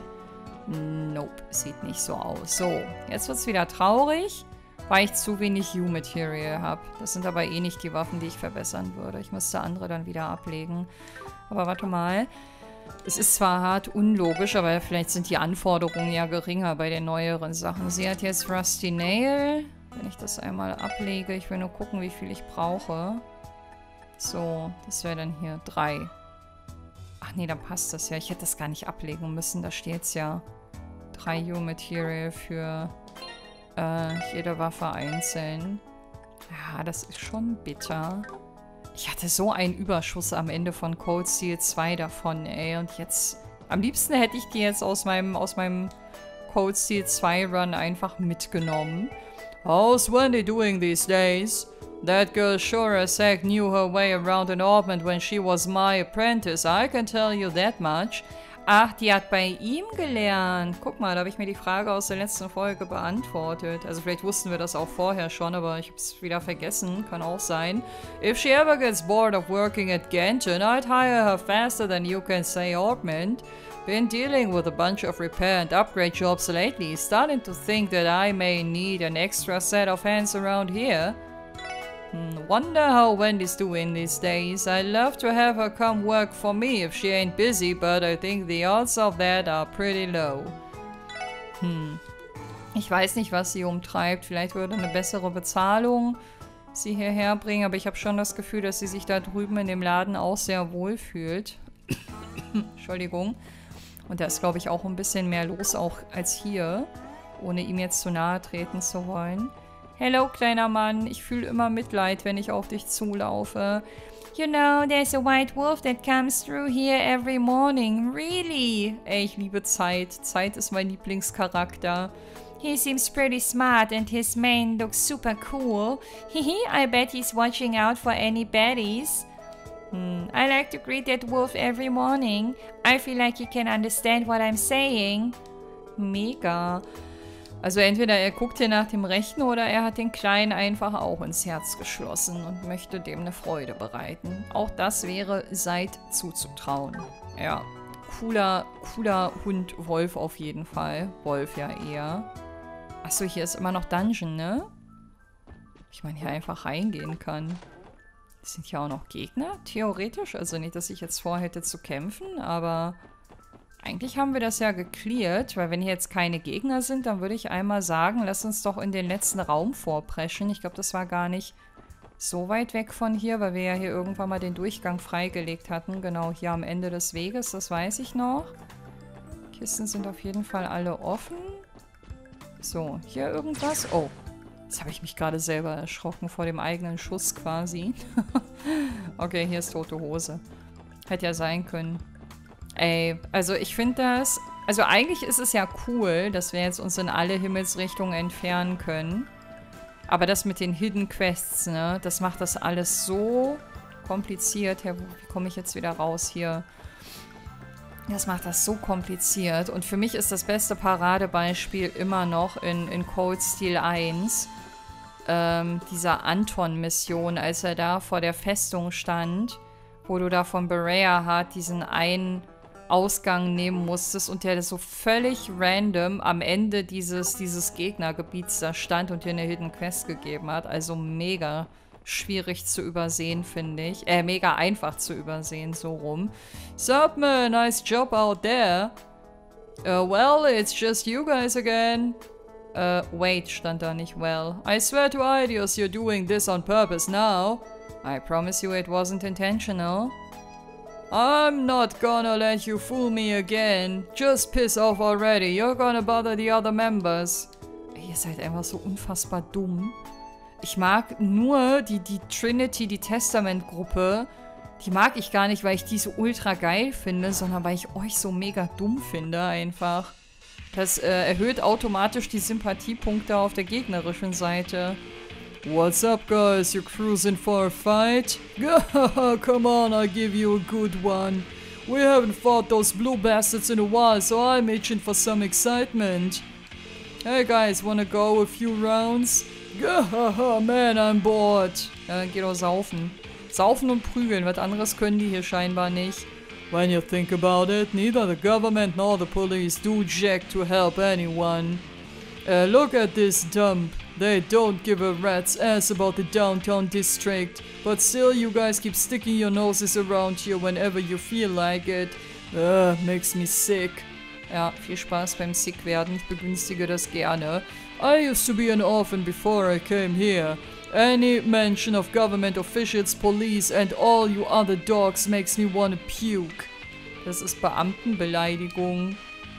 Nope, sieht nicht so aus. So, jetzt wird es wieder traurig, weil ich zu wenig Material habe. Das sind aber eh nicht die Waffen, die ich verbessern würde. Ich müsste andere dann wieder ablegen. Aber warte mal. Es ist zwar hart unlogisch, aber vielleicht sind die Anforderungen ja geringer bei den neueren Sachen. Sie hat jetzt Rusty Nail. Wenn ich das einmal ablege, ich will nur gucken, wie viel ich brauche. So, das wäre dann hier 3. Ach nee, dann passt das ja. Ich hätte das gar nicht ablegen müssen. Da steht es ja. 3 Material für jede Waffe einzeln. Ja, das ist schon bitter. Ich hatte so einen Überschuss am Ende von Cold Steel 2 davon, ey. Und jetzt... Am liebsten hätte ich die jetzt aus meinem Cold Steel 2 Run einfach mitgenommen. How's Wendy doing these days? That girl sure as heck knew her way around an orbment when she was my apprentice. I can tell you that much. Ach, die hat bei ihm gelernt. Guck mal, da habe ich mir die Frage aus der letzten Folge beantwortet. Also vielleicht wussten wir das auch vorher schon, aber ich habe es wieder vergessen. Kann auch sein. If she ever gets bored of working at Genshin, I'd hire her faster than you can say orbment. Been dealing with a bunch of repair and upgrade jobs lately. Starting to think that I may need an extra set of hands around here. Wonder how Wendy's doing these days. I'd love to have her come work for me if she ain't busy, but I think the odds of that are pretty low. Ich weiß nicht, was sie umtreibt. Vielleicht würde eine bessere Bezahlung sie hierher bringen, aber ich habe schon das Gefühl, dass sie sich da drüben in dem Laden auch sehr wohl fühlt. Entschuldigung. Und da ist, glaube ich, auch ein bisschen mehr los auch als hier, ohne ihm jetzt zu nahe treten zu wollen. Hello, kleiner Mann. Ich fühle immer Mitleid, wenn ich auf dich zulaufe. You know, there's a white wolf that comes through here every morning. Really? Ey, ich liebe Zeit. Zeit ist mein Lieblingscharakter. He seems pretty smart and his mane looks super cool. Hehe, I bet he's watching out for any baddies. I like to greet that wolf every morning. I feel like he can understand what I'm saying. Mega. Also entweder er guckt hier nach dem Rechten oder er hat den Kleinen einfach auch ins Herz geschlossen und möchte dem eine Freude bereiten. Auch das wäre Seid zuzutrauen. Ja, cooler Hund, Wolf auf jeden Fall. Wolf ja eher. Achso, hier ist immer noch Dungeon, ne? Ich meine, hier einfach reingehen kann. Das sind ja auch noch Gegner, theoretisch. Also nicht, dass ich jetzt vorhätte zu kämpfen, aber... Eigentlich haben wir das ja gecleart, weil wenn hier jetzt keine Gegner sind, dann würde ich einmal sagen, lass uns doch in den letzten Raum vorpreschen. Ich glaube, das war gar nicht so weit weg von hier, weil wir ja hier irgendwann mal den Durchgang freigelegt hatten. Genau, hier am Ende des Weges, das weiß ich noch. Kisten sind auf jeden Fall alle offen. So, hier irgendwas? Oh, jetzt habe ich mich gerade selber erschrocken vor dem eigenen Schuss quasi. Okay, hier ist tote Hose. Hätte ja sein können. Ey, also ich finde das... Also eigentlich ist es ja cool, dass wir jetzt uns in alle Himmelsrichtungen entfernen können. Aber das mit den Hidden Quests, ne, das macht das alles so kompliziert. Ja, wie komme ich jetzt wieder raus hier? Das macht das so kompliziert. Und für mich ist das beste Paradebeispiel immer noch in Cold Steel 1. Dieser Anton-Mission, als er da vor der Festung stand, wo du da von Berea Hart diesen einen Ausgang nehmen musstest und der das so völlig random am Ende dieses Gegnergebiets da stand und dir eine Hidden Quest gegeben hat. Also mega schwierig zu übersehen, finde ich. Mega einfach zu übersehen, so rum. Sup, man, nice job out there. Well, it's just you guys again. Wait, stand da nicht well. I swear to Idios you're doing this on purpose now. I promise you it wasn't intentional. I'm not gonna let you fool me again. Just piss off already. You're gonna bother the other members. Ihr seid einfach so unfassbar dumm. Ich mag nur die Trinity, die Testament-Gruppe. Die mag ich gar nicht, weil ich die so ultra geil finde, sondern weil ich euch so mega dumm finde einfach. Das erhöht automatisch die Sympathiepunkte auf der gegnerischen Seite. What's up, guys? You cruising for a fight? Come on, I'll give you a good one. We haven't fought those blue bastards in a while, so I'm itching for some excitement. Hey guys, wanna go a few rounds? Man, I'm bored. Ja, dann geh doch saufen. Saufen und prügeln, was anderes können die hier scheinbar nicht. When you think about it, neither the government nor the police do jack to help anyone. Look at this dump. They don't give a rat's ass about the downtown district. But still, you guys keep sticking your noses around here whenever you feel like it. Makes me sick. Ja, viel Spaß beim Sick werden. Ich begünstige das gerne. I used to be an orphan before I came here. Any mention of government officials, police and all you other dogs makes me wanna puke. Das ist Beamtenbeleidigung.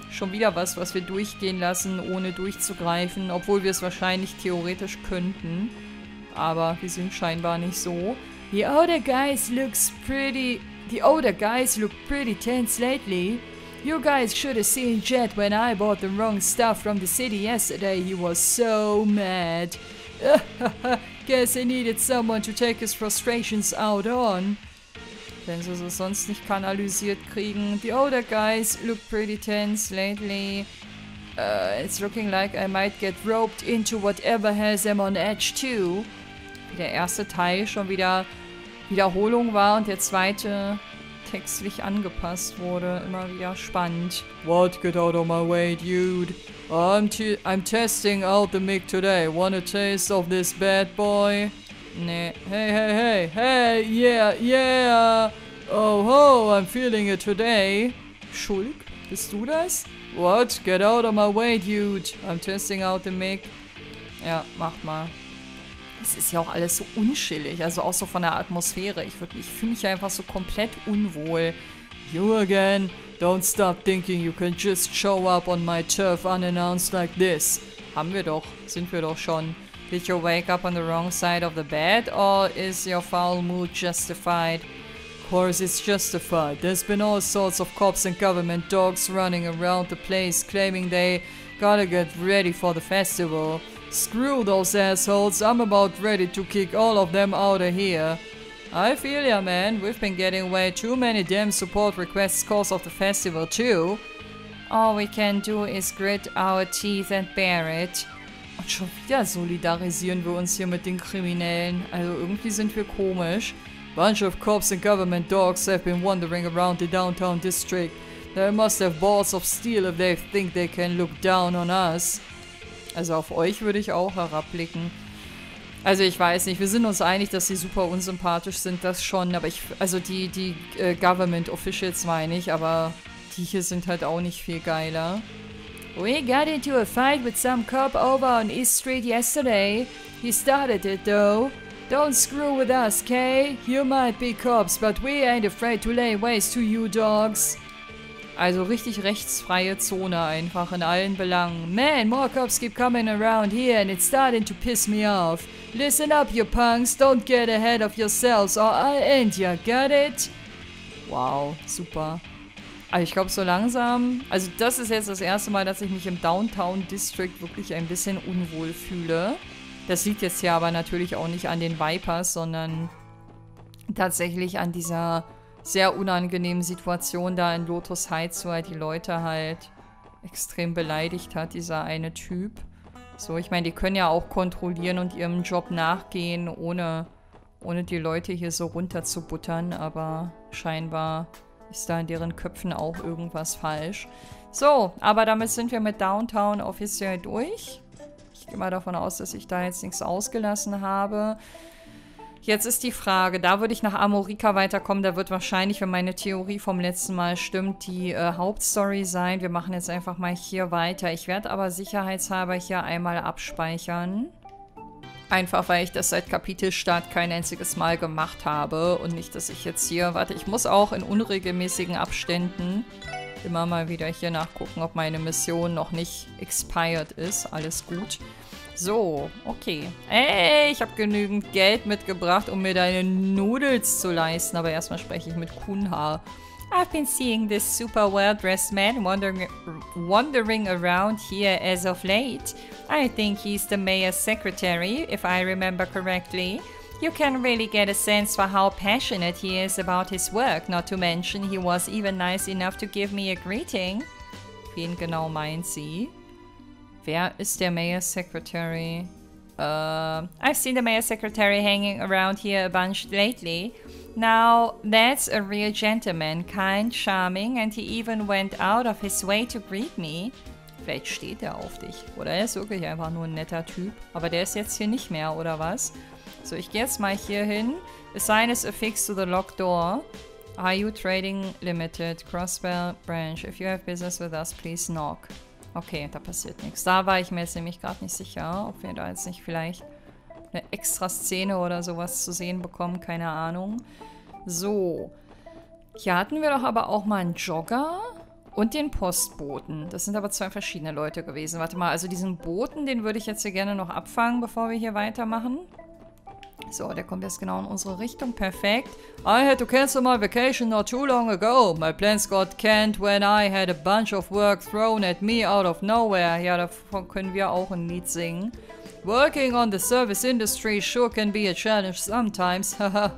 Schon wieder was wir durchgehen lassen, ohne durchzugreifen, obwohl wir es wahrscheinlich theoretisch könnten. Aber wir sind scheinbar nicht so. The older guys look pretty tense lately. You guys should have seen Jet when I bought the wrong stuff from the city yesterday. He was so mad. Guess he needed someone to take his frustrations out on. Wenn sie es sonst nicht kanalisiert kriegen. The older guys look pretty tense lately. It's looking like I might get roped into whatever has them on edge too. Wie der erste Teil schon wieder Wiederholung war und der zweite textlich angepasst wurde. Immer wieder spannend. What? Get out of my way, dude. I'm testing out the mic today. Want a taste of this bad boy? Nee. Hey, yeah. Oh ho, I'm feeling it today. Schulk, bist du das? What? Get out of my way, dude. I'm testing out the mic. Ja, mach mal. Es ist ja auch alles so unschillig, also auch so von der Atmosphäre. Ich fühle mich einfach so komplett unwohl. You again? Don't stop thinking you can just show up on my turf unannounced like this. Haben wir doch, sind wir doch schon. Did you wake up on the wrong side of the bed, or is your foul mood justified? Of course it's justified. There's been all sorts of cops and government dogs running around the place claiming they gotta get ready for the festival. Screw those assholes, I'm about ready to kick all of them out of here. I feel ya, man. We've been getting way too many damn support requests cause of the festival too. All we can do is grit our teeth and bear it. Und schon wieder solidarisieren wir uns hier mit den Kriminellen. Also irgendwie sind wir komisch. Bunch of cops and government dogs have been wandering around the downtown district. They must have balls of steel if they think they can look down on us. Also auf euch würde ich auch herabblicken. Also ich weiß nicht, wir sind uns einig, dass sie super unsympathisch sind, das schon, aber also die Government Officials meine ich, aber die hier sind halt auch nicht viel geiler. We got into a fight with some cop over on East Street yesterday. He started it though. Don't screw with us, Kay? You might be cops, but we ain't afraid to lay waste to you dogs. Also richtig rechtsfreie Zone einfach in allen Belangen. Man, more cops keep coming around here and it's starting to piss me off. Listen up, you punks. Don't get ahead of yourselves or I'll end ya. Got it? Wow, super. Also ich glaube so langsam... Also das ist jetzt das erste Mal, dass ich mich im Downtown District wirklich ein bisschen unwohl fühle. Das liegt jetzt hier aber natürlich auch nicht an den Vipers, sondern tatsächlich an dieser sehr unangenehmen Situation da in Lotus Heights, wo er die Leute halt extrem beleidigt hat, dieser eine Typ. So, ich meine, die können ja auch kontrollieren und ihrem Job nachgehen, ohne die Leute hier so runterzubuttern, aber scheinbar ist da in deren Köpfen auch irgendwas falsch. So, aber damit sind wir mit Downtown offiziell durch. Ich gehe mal davon aus, dass ich da jetzt nichts ausgelassen habe. Jetzt ist die Frage, da würde ich nach Amorica weiterkommen. Da wird wahrscheinlich, wenn meine Theorie vom letzten Mal stimmt, die Hauptstory sein. Wir machen jetzt einfach mal hier weiter. Ich werde aber sicherheitshalber hier einmal abspeichern. Einfach, weil ich das seit Kapitelstart kein einziges Mal gemacht habe. Und nicht, dass ich jetzt hier... Warte, ich muss auch in unregelmäßigen Abständen immer mal wieder hier nachgucken, ob meine Mission noch nicht expired ist. Alles gut. So, okay. Ey, ich habe genügend Geld mitgebracht, um mir deine Noodles zu leisten. Aber erstmal spreche ich mit Kunha. I've been seeing this super well-dressed man wandering around here as of late. I think he's the mayor's secretary, if I remember correctly. You can really get a sense for how passionate he is about his work, not to mention he was even nice enough to give me a greeting. Wen genau meint sie? Wer ist der Mayor's Secretary? I've seen the Mayor's Secretary hanging around here a bunch lately. Now, that's a real gentleman, kind, charming, and he even went out of his way to greet me. Vielleicht steht er auf dich. Oder er ist wirklich einfach nur ein netter Typ. Aber der ist jetzt hier nicht mehr, oder was? So, ich gehe jetzt mal hier hin. Assign is affixed to the locked door. Are you trading limited? Crossbell branch. If you have business with us, please knock. Okay, da passiert nichts. Da war ich mir jetzt nämlich gerade nicht sicher, ob wir da jetzt nicht vielleicht eine extra Szene oder sowas zu sehen bekommen. Keine Ahnung. So. Hier hatten wir doch aber auch mal einen Jogger und den Postboten. Das sind aber zwei verschiedene Leute gewesen. Warte mal, also diesen Boten, den würde ich jetzt hier gerne noch abfangen, bevor wir hier weitermachen. So, der kommt jetzt genau in unsere Richtung. Perfekt. I had to cancel my vacation not too long ago. My plans got canned when I had a bunch of work thrown at me out of nowhere. Ja, davon können wir auch ein Lied singen. Working on the service industry sure can be a challenge sometimes. Haha.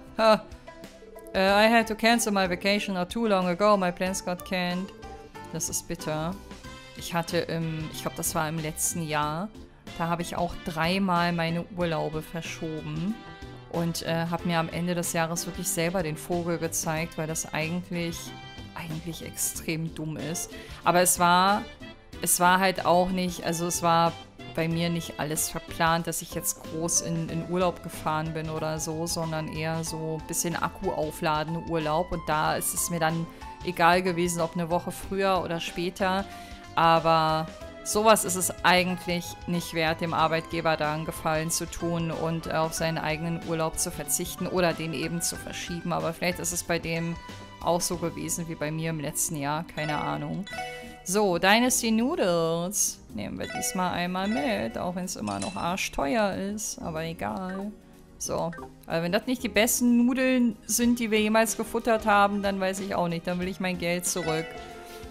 I had to cancel my vacation not too long ago. My plans got canned. Das ist bitter. Ich hatte ich glaube, das war im letzten Jahr. Da habe ich auch 3-mal meine Urlaube verschoben. Und habe mir am Ende des Jahres wirklich selber den Vogel gezeigt, weil das eigentlich extrem dumm ist. Aber es war halt auch nicht, also es war bei mir nicht alles verplant, dass ich jetzt groß in Urlaub gefahren bin oder so, sondern eher so ein bisschen Akku aufladen Urlaub. Und da ist es mir dann egal gewesen, ob eine Woche früher oder später. Aber sowas ist es eigentlich nicht wert, dem Arbeitgeber da einen Gefallen zu tun und auf seinen eigenen Urlaub zu verzichten oder den eben zu verschieben. Aber vielleicht ist es bei dem auch so gewesen wie bei mir im letzten Jahr. Keine Ahnung. So, Dynasty Noodles nehmen wir diesmal einmal mit, auch wenn es immer noch arschteuer ist. Aber egal. So, also wenn das nicht die besten Nudeln sind, die wir jemals gefuttert haben, dann weiß ich auch nicht. Dann will ich mein Geld zurück.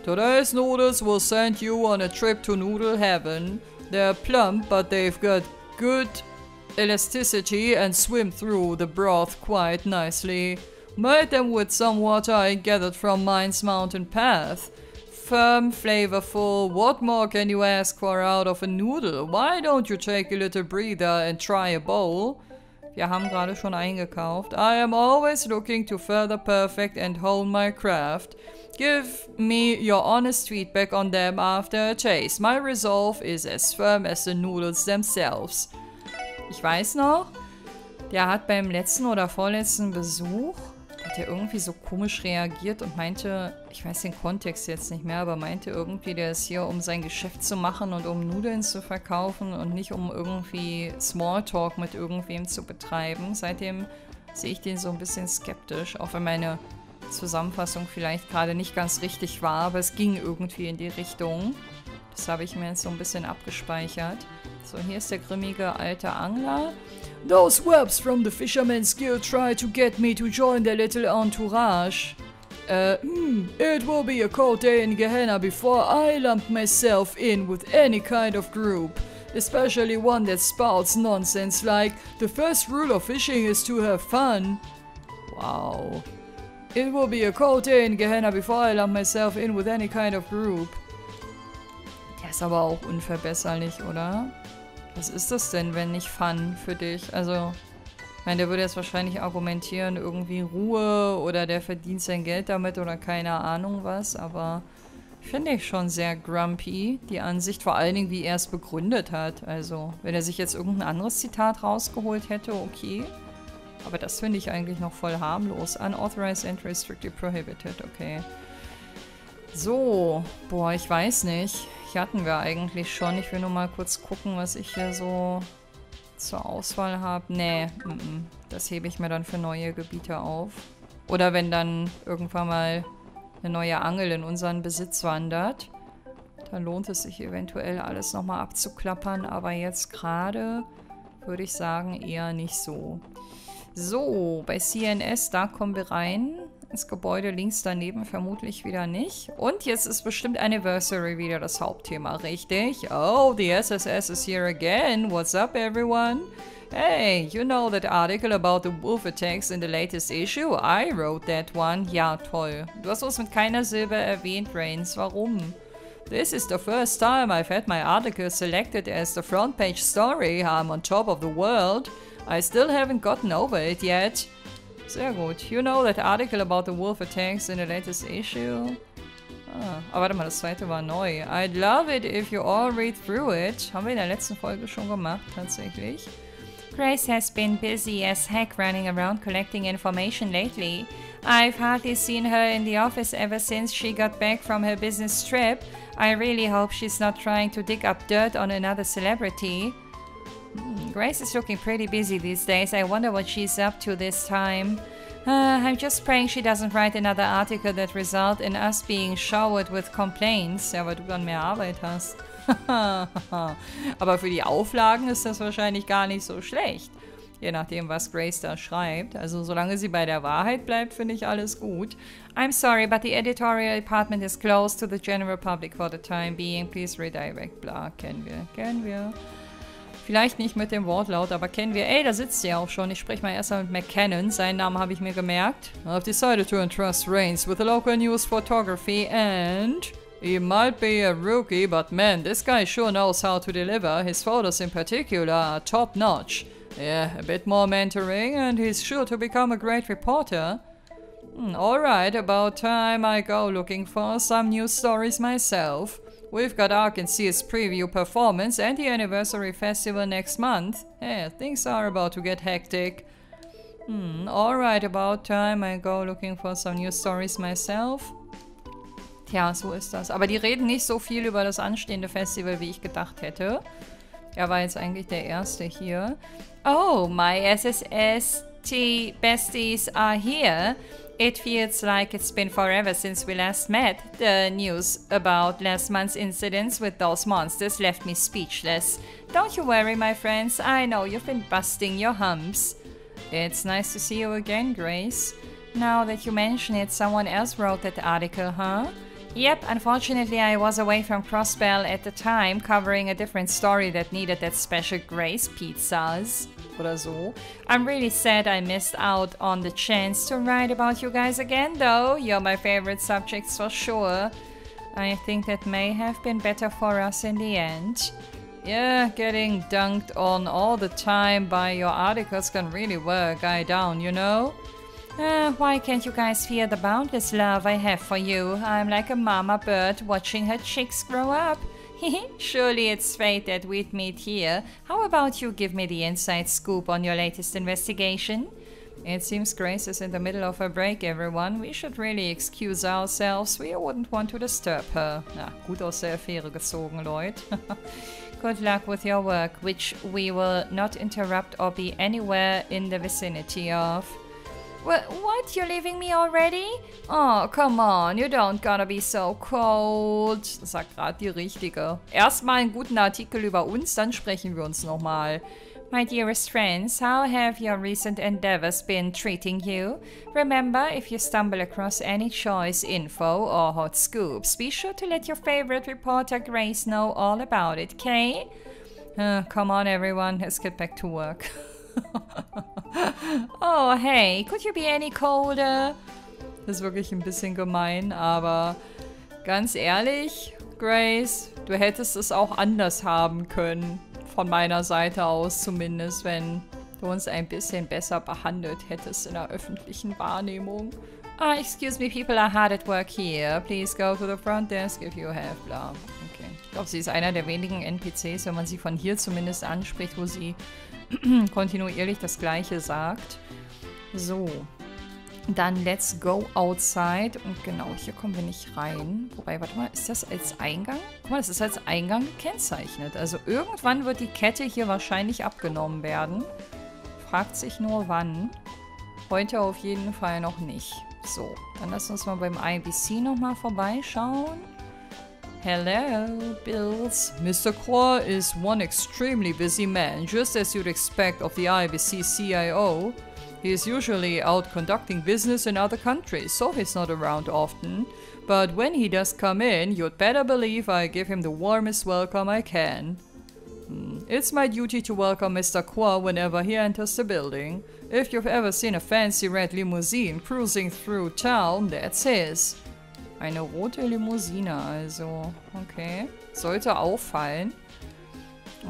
Today's noodles will send you on a trip to noodle heaven. They're plump, but they've got good elasticity and swim through the broth quite nicely. Made them with some water I gathered from mine's mountain path. Firm, flavorful, what more can you ask for out of a noodle? Why don't you take a little breather and try a bowl? Wir haben gerade schon eingekauft. I am always looking to further perfect and hone my craft. Give me your honest feedback on them after a taste. My resolve is as firm as the noodles themselves. Ich weiß noch, der hat beim letzten oder vorletzten Besuch, hat er irgendwie so komisch reagiert und meinte, ich weiß den Kontext jetzt nicht mehr, aber meinte irgendwie, der ist hier, um sein Geschäft zu machen und um Nudeln zu verkaufen und nicht um irgendwie Smalltalk mit irgendwem zu betreiben. Seitdem sehe ich den so ein bisschen skeptisch, auch wenn meine Zusammenfassung vielleicht gerade nicht ganz richtig war, aber es ging irgendwie in die Richtung. Das habe ich mir jetzt so ein bisschen abgespeichert. So, hier ist der grimmige alte Angler. Those whelps from the Fisherman's Guild try to get me to join their little entourage. It will be a cold day in Gehenna before I lump myself in with any kind of group. especially one that spouts nonsense like, the first rule of fishing is to have fun. Wow. It will be a cold day in Gehenna before I lump myself in with any kind of group. Der ist aber auch unverbesserlich, oder? Was ist das denn, wenn nicht Fun für dich? Also, ich meine, der würde jetzt wahrscheinlich argumentieren, irgendwie Ruhe oder der verdient sein Geld damit oder keine Ahnung was, aber finde ich schon sehr grumpy, die Ansicht, vor allen Dingen, wie er es begründet hat. Also, wenn er sich jetzt irgendein anderes Zitat rausgeholt hätte, okay. Aber das finde ich eigentlich noch voll harmlos. Unauthorized entry strictly prohibited, okay. So, boah, ich weiß nicht. Hier hatten wir eigentlich schon. Ich will nur mal kurz gucken, was ich hier so zur Auswahl habe. Nee, das hebe ich mir dann für neue Gebiete auf. Oder wenn dann irgendwann mal eine neue Angel in unseren Besitz wandert, dann lohnt es sich eventuell alles nochmal abzuklappern. Aber jetzt gerade würde ich sagen eher nicht so. So, bei CNS, da kommen wir rein. Das Gebäude links daneben vermutlich wieder nicht. Und jetzt ist bestimmt Anniversary wieder das Hauptthema, richtig? Oh, the SSS is here again. What's up, everyone? Hey, you know that article about the wolf attacks in the latest issue? I wrote that one. Ja, toll. Du hast uns mit keiner Silbe erwähnt, Reigns. Warum? This is the first time I've had my article selected as the front page story. I'm on top of the world. I still haven't gotten over it yet. Sehr gut. You know that article about the wolf attacks in the latest issue? Ah, warte mal, das zweite war neu. I'd love it if you all read through it. Haben wir in der letzten Folge schon gemacht, tatsächlich. Grace has been busy as heck running around collecting information lately. I've hardly seen her in the office ever since she got back from her business trip. I really hope she's not trying to dig up dirt on another celebrity. Grace is looking pretty busy these days. I wonder what she's up to this time. I'm just praying she doesn't write another article that result in us being showered with complaints. Ja, weil du dann mehr Arbeit hast. Aber für die Auflagen ist das wahrscheinlich gar nicht so schlecht. Je nachdem, was Grace da schreibt. Also solange sie bei der Wahrheit bleibt, finde ich alles gut. I'm sorry, but the editorial department is closed to the general public for the time being. Please redirect. Bla, kennen wir. Vielleicht nicht mit dem Wortlaut, aber kennen wir. Ey, da sitzt sie auch schon. Ich spreche mal erstmal mit McKinnon. Seinen Namen habe ich mir gemerkt. I've decided to entrust Reigns with the local news photography and... He might be a rookie, but man, this guy sure knows how to deliver. His photos in particular are top-notch. Yeah, a bit more mentoring and he's sure to become a great reporter. Alright, about time I go looking for some news stories myself. We've got Arkansas's preview performance and the anniversary festival next month. Yeah, things are about to get hectic. Alright, about time I go looking for some news stories myself. Tja, so ist das. Aber die reden nicht so viel über das anstehende Festival, wie ich gedacht hätte. Er war jetzt eigentlich der Erste hier. Oh, my SSST besties are here. It feels like it's been forever since we last met. The news about last month's incidents with those monsters left me speechless. Don't you worry, my friends. I know you've been busting your humps. It's nice to see you again, Grace. Now that you mention it, someone else wrote that article, huh? Yep, unfortunately I was away from Crossbell at the time, covering a different story that needed that special Grace pizzas. Oder so. I'm really sad I missed out on the chance to write about you guys again, though. You're my favorite subjects for sure. I think that may have been better for us in the end. Yeah, getting dunked on all the time by your articles can really wear a guy down, you know? Why can't you guys feel the boundless love I have for you? I'm like a mama bird watching her chicks grow up. Surely it's fate that we'd meet here. How about you give me the inside scoop on your latest investigation? It seems Grace is in the middle of her break, everyone. We should really excuse ourselves. We wouldn't want to disturb her. Na, gut aus der Affäre gezogen, Leute. Good luck with your work, which we will not interrupt or be anywhere in the vicinity of. What? You're leaving me already? Oh, come on, you don't gotta be so cold. Das sagt gerade die Richtige. Erstmal einen guten Artikel über uns, dann sprechen wir uns nochmal. My dearest friends, how have your recent endeavors been treating you? Remember, if you stumble across any choice info or hot scoops, be sure to let your favorite reporter Grace know all about it, okay? Come on, everyone. Let's get back to work. Oh, hey, could you be any colder? Das ist wirklich ein bisschen gemein, aber ganz ehrlich, Grace, du hättest es auch anders haben können. Von meiner Seite aus zumindest, wenn du uns ein bisschen besser behandelt hättest in der öffentlichen Wahrnehmung. Excuse me, people are hard at work here. Please go to the front desk if you have blah. Okay. Ich glaube, sie ist einer der wenigen NPCs, wenn man sie von hier zumindest anspricht, wo sie kontinuierlich das Gleiche sagt. So. Dann let's go outside. Und genau, hier kommen wir nicht rein. Wobei, warte mal, ist das als Eingang? Guck mal, das ist als Eingang gekennzeichnet. Also irgendwann wird die Kette hier wahrscheinlich abgenommen werden. Fragt sich nur wann. Heute auf jeden Fall noch nicht. So, dann lass uns mal beim IBC nochmal vorbeischauen. Hello, Bills. Mr. Prall is one extremely busy man, just as you'd expect of the IBC CIO. He is usually out conducting business in other countries, so he's not around often. But when he does come in, you'd better believe I give him the warmest welcome I can. It's my duty to welcome Mr. Qua whenever he enters the building. If you've ever seen a fancy red limousine cruising through town, that's his. Eine rote Limousine also. Okay. Sollte auffallen.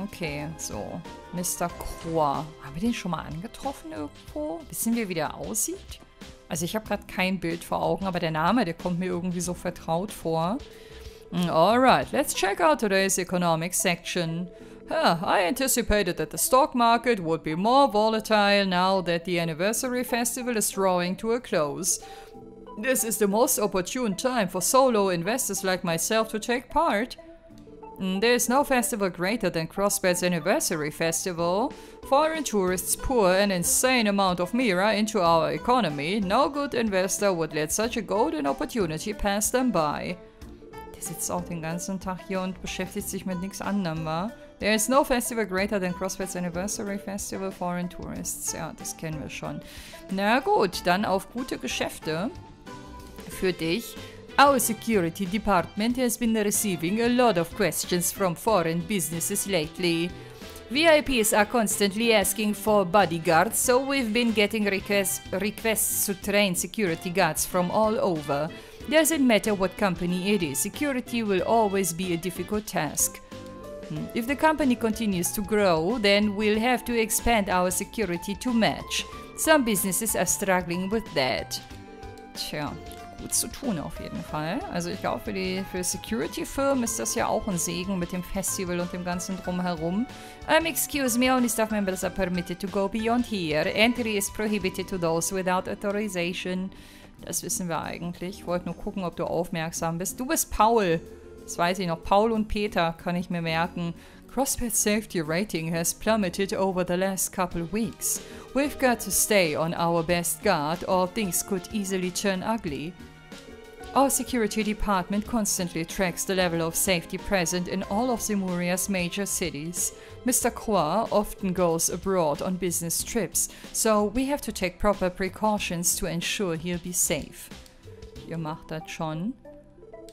Okay, so. Mr. Croix. Haben wir den schon mal angetroffen irgendwo? Wissen wir, wie der aussieht? Also ich habe gerade kein Bild vor Augen, aber der Name, der kommt mir irgendwie so vertraut vor. Alright, let's check out today's economic section. I anticipated that the stock market would be more volatile now that the anniversary festival is drawing to a close. This is the most opportune time for solo investors like myself to take part. There is no festival greater than CrossBet's anniversary festival. Foreign tourists pour an insane amount of MEHR into our economy. No good investor would let such a golden opportunity pass them by. Der sitzt auch den ganzen Tag hier und beschäftigt sich mit nichts anderem, wa? There is no festival greater than CrossBet's anniversary festival. Foreign tourists. Ja, das kennen wir schon. Na gut, dann auf gute Geschäfte. Für dich. Our security department has been receiving a lot of questions from foreign businesses lately. VIPs are constantly asking for bodyguards, so we've been getting requests to train security guards from all over. Doesn't matter what company it is, security will always be a difficult task. If the company continues to grow, then we'll have to expand our security to match. Some businesses are struggling with that. Tja. Gut zu tun auf jeden Fall. Also ich glaube, für Security-Firmen ist das ja auch ein Segen mit dem Festival und dem ganzen Drumherum. Excuse me, only staff members are permitted to go beyond here. Entry is prohibited to those without authorization. Das wissen wir eigentlich. Ich wollte nur gucken, ob du aufmerksam bist. Du bist Paul. Das weiß ich noch. Paul und Peter kann ich mir merken. CrossBet's safety rating has plummeted over the last couple weeks. We've got to stay on our best guard or things could easily turn ugly. Our security department constantly tracks the level of safety present in all of Zemuria's major cities. Mr. Croix often goes abroad on business trips, so we have to take proper precautions to ensure he'll be safe. Ihr macht das schon.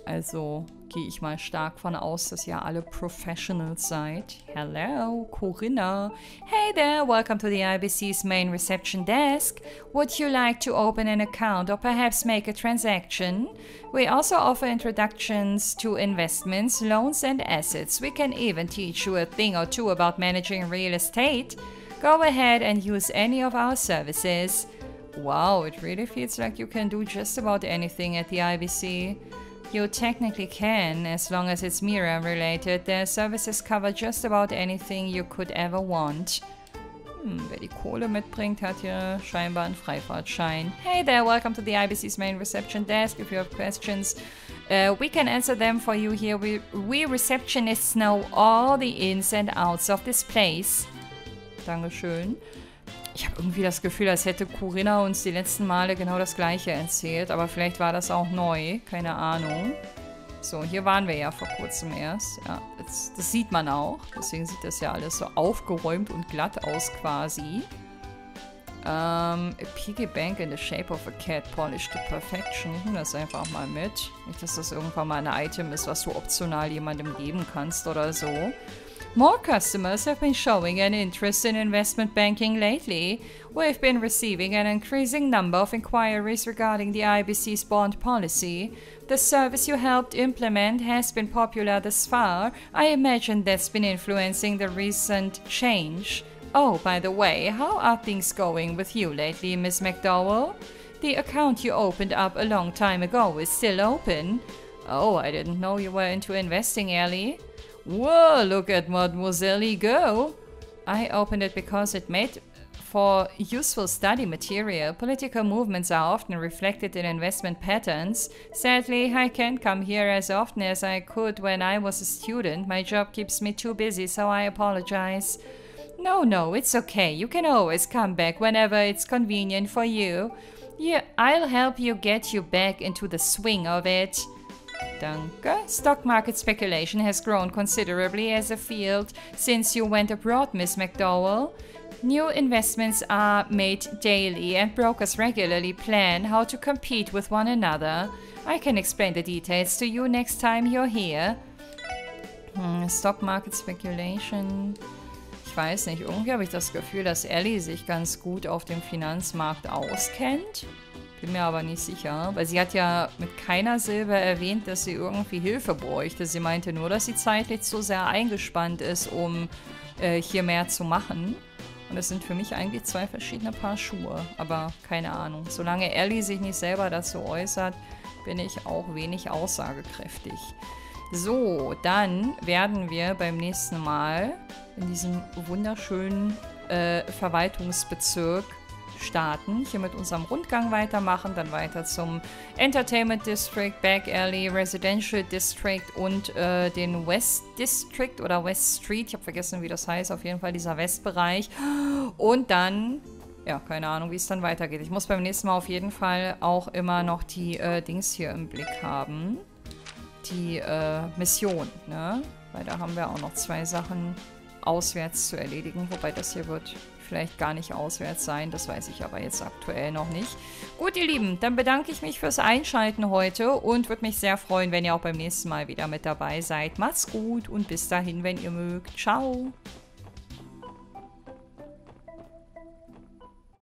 Also gehe ich mal stark von aus, dass ihr alle Professionals seid. Hello, Corinna. Hey there, welcome to the IBC's main reception desk. Would you like to open an account or perhaps make a transaction? We also offer introductions to investments, loans and assets. We can even teach you a thing or two about managing real estate. Go ahead and use any of our services. Wow, it really feels like you can do just about anything at the IBC. You technically can, as long as it's MEHR related. Their services cover just about anything you could ever want. Wer die Kohle mitbringt, hat hier scheinbar einen Freifahrtschein. Hey there, welcome to the IBC's main reception desk. If you have questions, we can answer them for you here. We receptionists know all the ins and outs of this place. Dankeschön. Ich habe irgendwie das Gefühl, als hätte Corinna uns die letzten Male genau das Gleiche erzählt. Aber vielleicht war das auch neu. Keine Ahnung. So, hier waren wir ja vor kurzem erst. Ja, das sieht man auch. Deswegen sieht das ja alles so aufgeräumt und glatt aus quasi. A piggy bank in the shape of a cat polished to perfection. Ich nehme das einfach mal mit. Nicht, dass das irgendwann mal ein Item ist, was du optional jemandem geben kannst oder so. More customers have been showing an interest in investment banking lately. We've been receiving an increasing number of inquiries regarding the IBC's bond policy. The service you helped implement has been popular thus far. I imagine that's been influencing the recent change. Oh, by the way, how are things going with you lately, Miss McDowell? The account you opened up a long time ago is still open. Oh, I didn't know you were into investing, Ellie. Whoa, look at Mademoiselle go! I opened it because it made for useful study material. Political movements are often reflected in investment patterns. Sadly, I can't come here as often as I could when I was a student. My job keeps me too busy, so I apologize. No, it's okay. You can always come back whenever it's convenient for you. Yeah, I'll help you get you back into the swing of it. Danke. Stock market speculation has grown considerably as a field since you went abroad, Miss McDowell. New investments are made daily and brokers regularly plan how to compete with one another. I can explain the details to you next time you're here. Stock market speculation. Ich weiß nicht, irgendwie habe ich das Gefühl, dass Ellie sich ganz gut auf dem Finanzmarkt auskennt. Bin mir aber nicht sicher, weil sie hat ja mit keiner Silbe erwähnt, dass sie irgendwie Hilfe bräuchte. Sie meinte nur, dass sie zeitlich zu sehr eingespannt ist, um hier mehr zu machen. Und es sind für mich eigentlich zwei verschiedene Paar Schuhe. Aber keine Ahnung. Solange Ellie sich nicht selber dazu äußert, bin ich auch wenig aussagekräftig. So, dann werden wir beim nächsten Mal in diesem wunderschönen Verwaltungsbezirk starten, hier mit unserem Rundgang weitermachen, dann weiter zum Entertainment District, Back Alley, Residential District und den West District oder West Street, ich habe vergessen, wie das heißt, auf jeden Fall dieser Westbereich. Und dann, ja, keine Ahnung, wie es dann weitergeht. Ich muss beim nächsten Mal auf jeden Fall auch immer noch die Dings hier im Blick haben. Die Mission, ne? Weil da haben wir auch noch zwei Sachen auswärts zu erledigen, wobei das hier wird vielleicht gar nicht auswärts sein, das weiß ich aber jetzt aktuell noch nicht. Gut, ihr Lieben, dann bedanke ich mich fürs Einschalten heute und würde mich sehr freuen, wenn ihr auch beim nächsten Mal wieder mit dabei seid. Macht's gut und bis dahin, wenn ihr mögt. Ciao!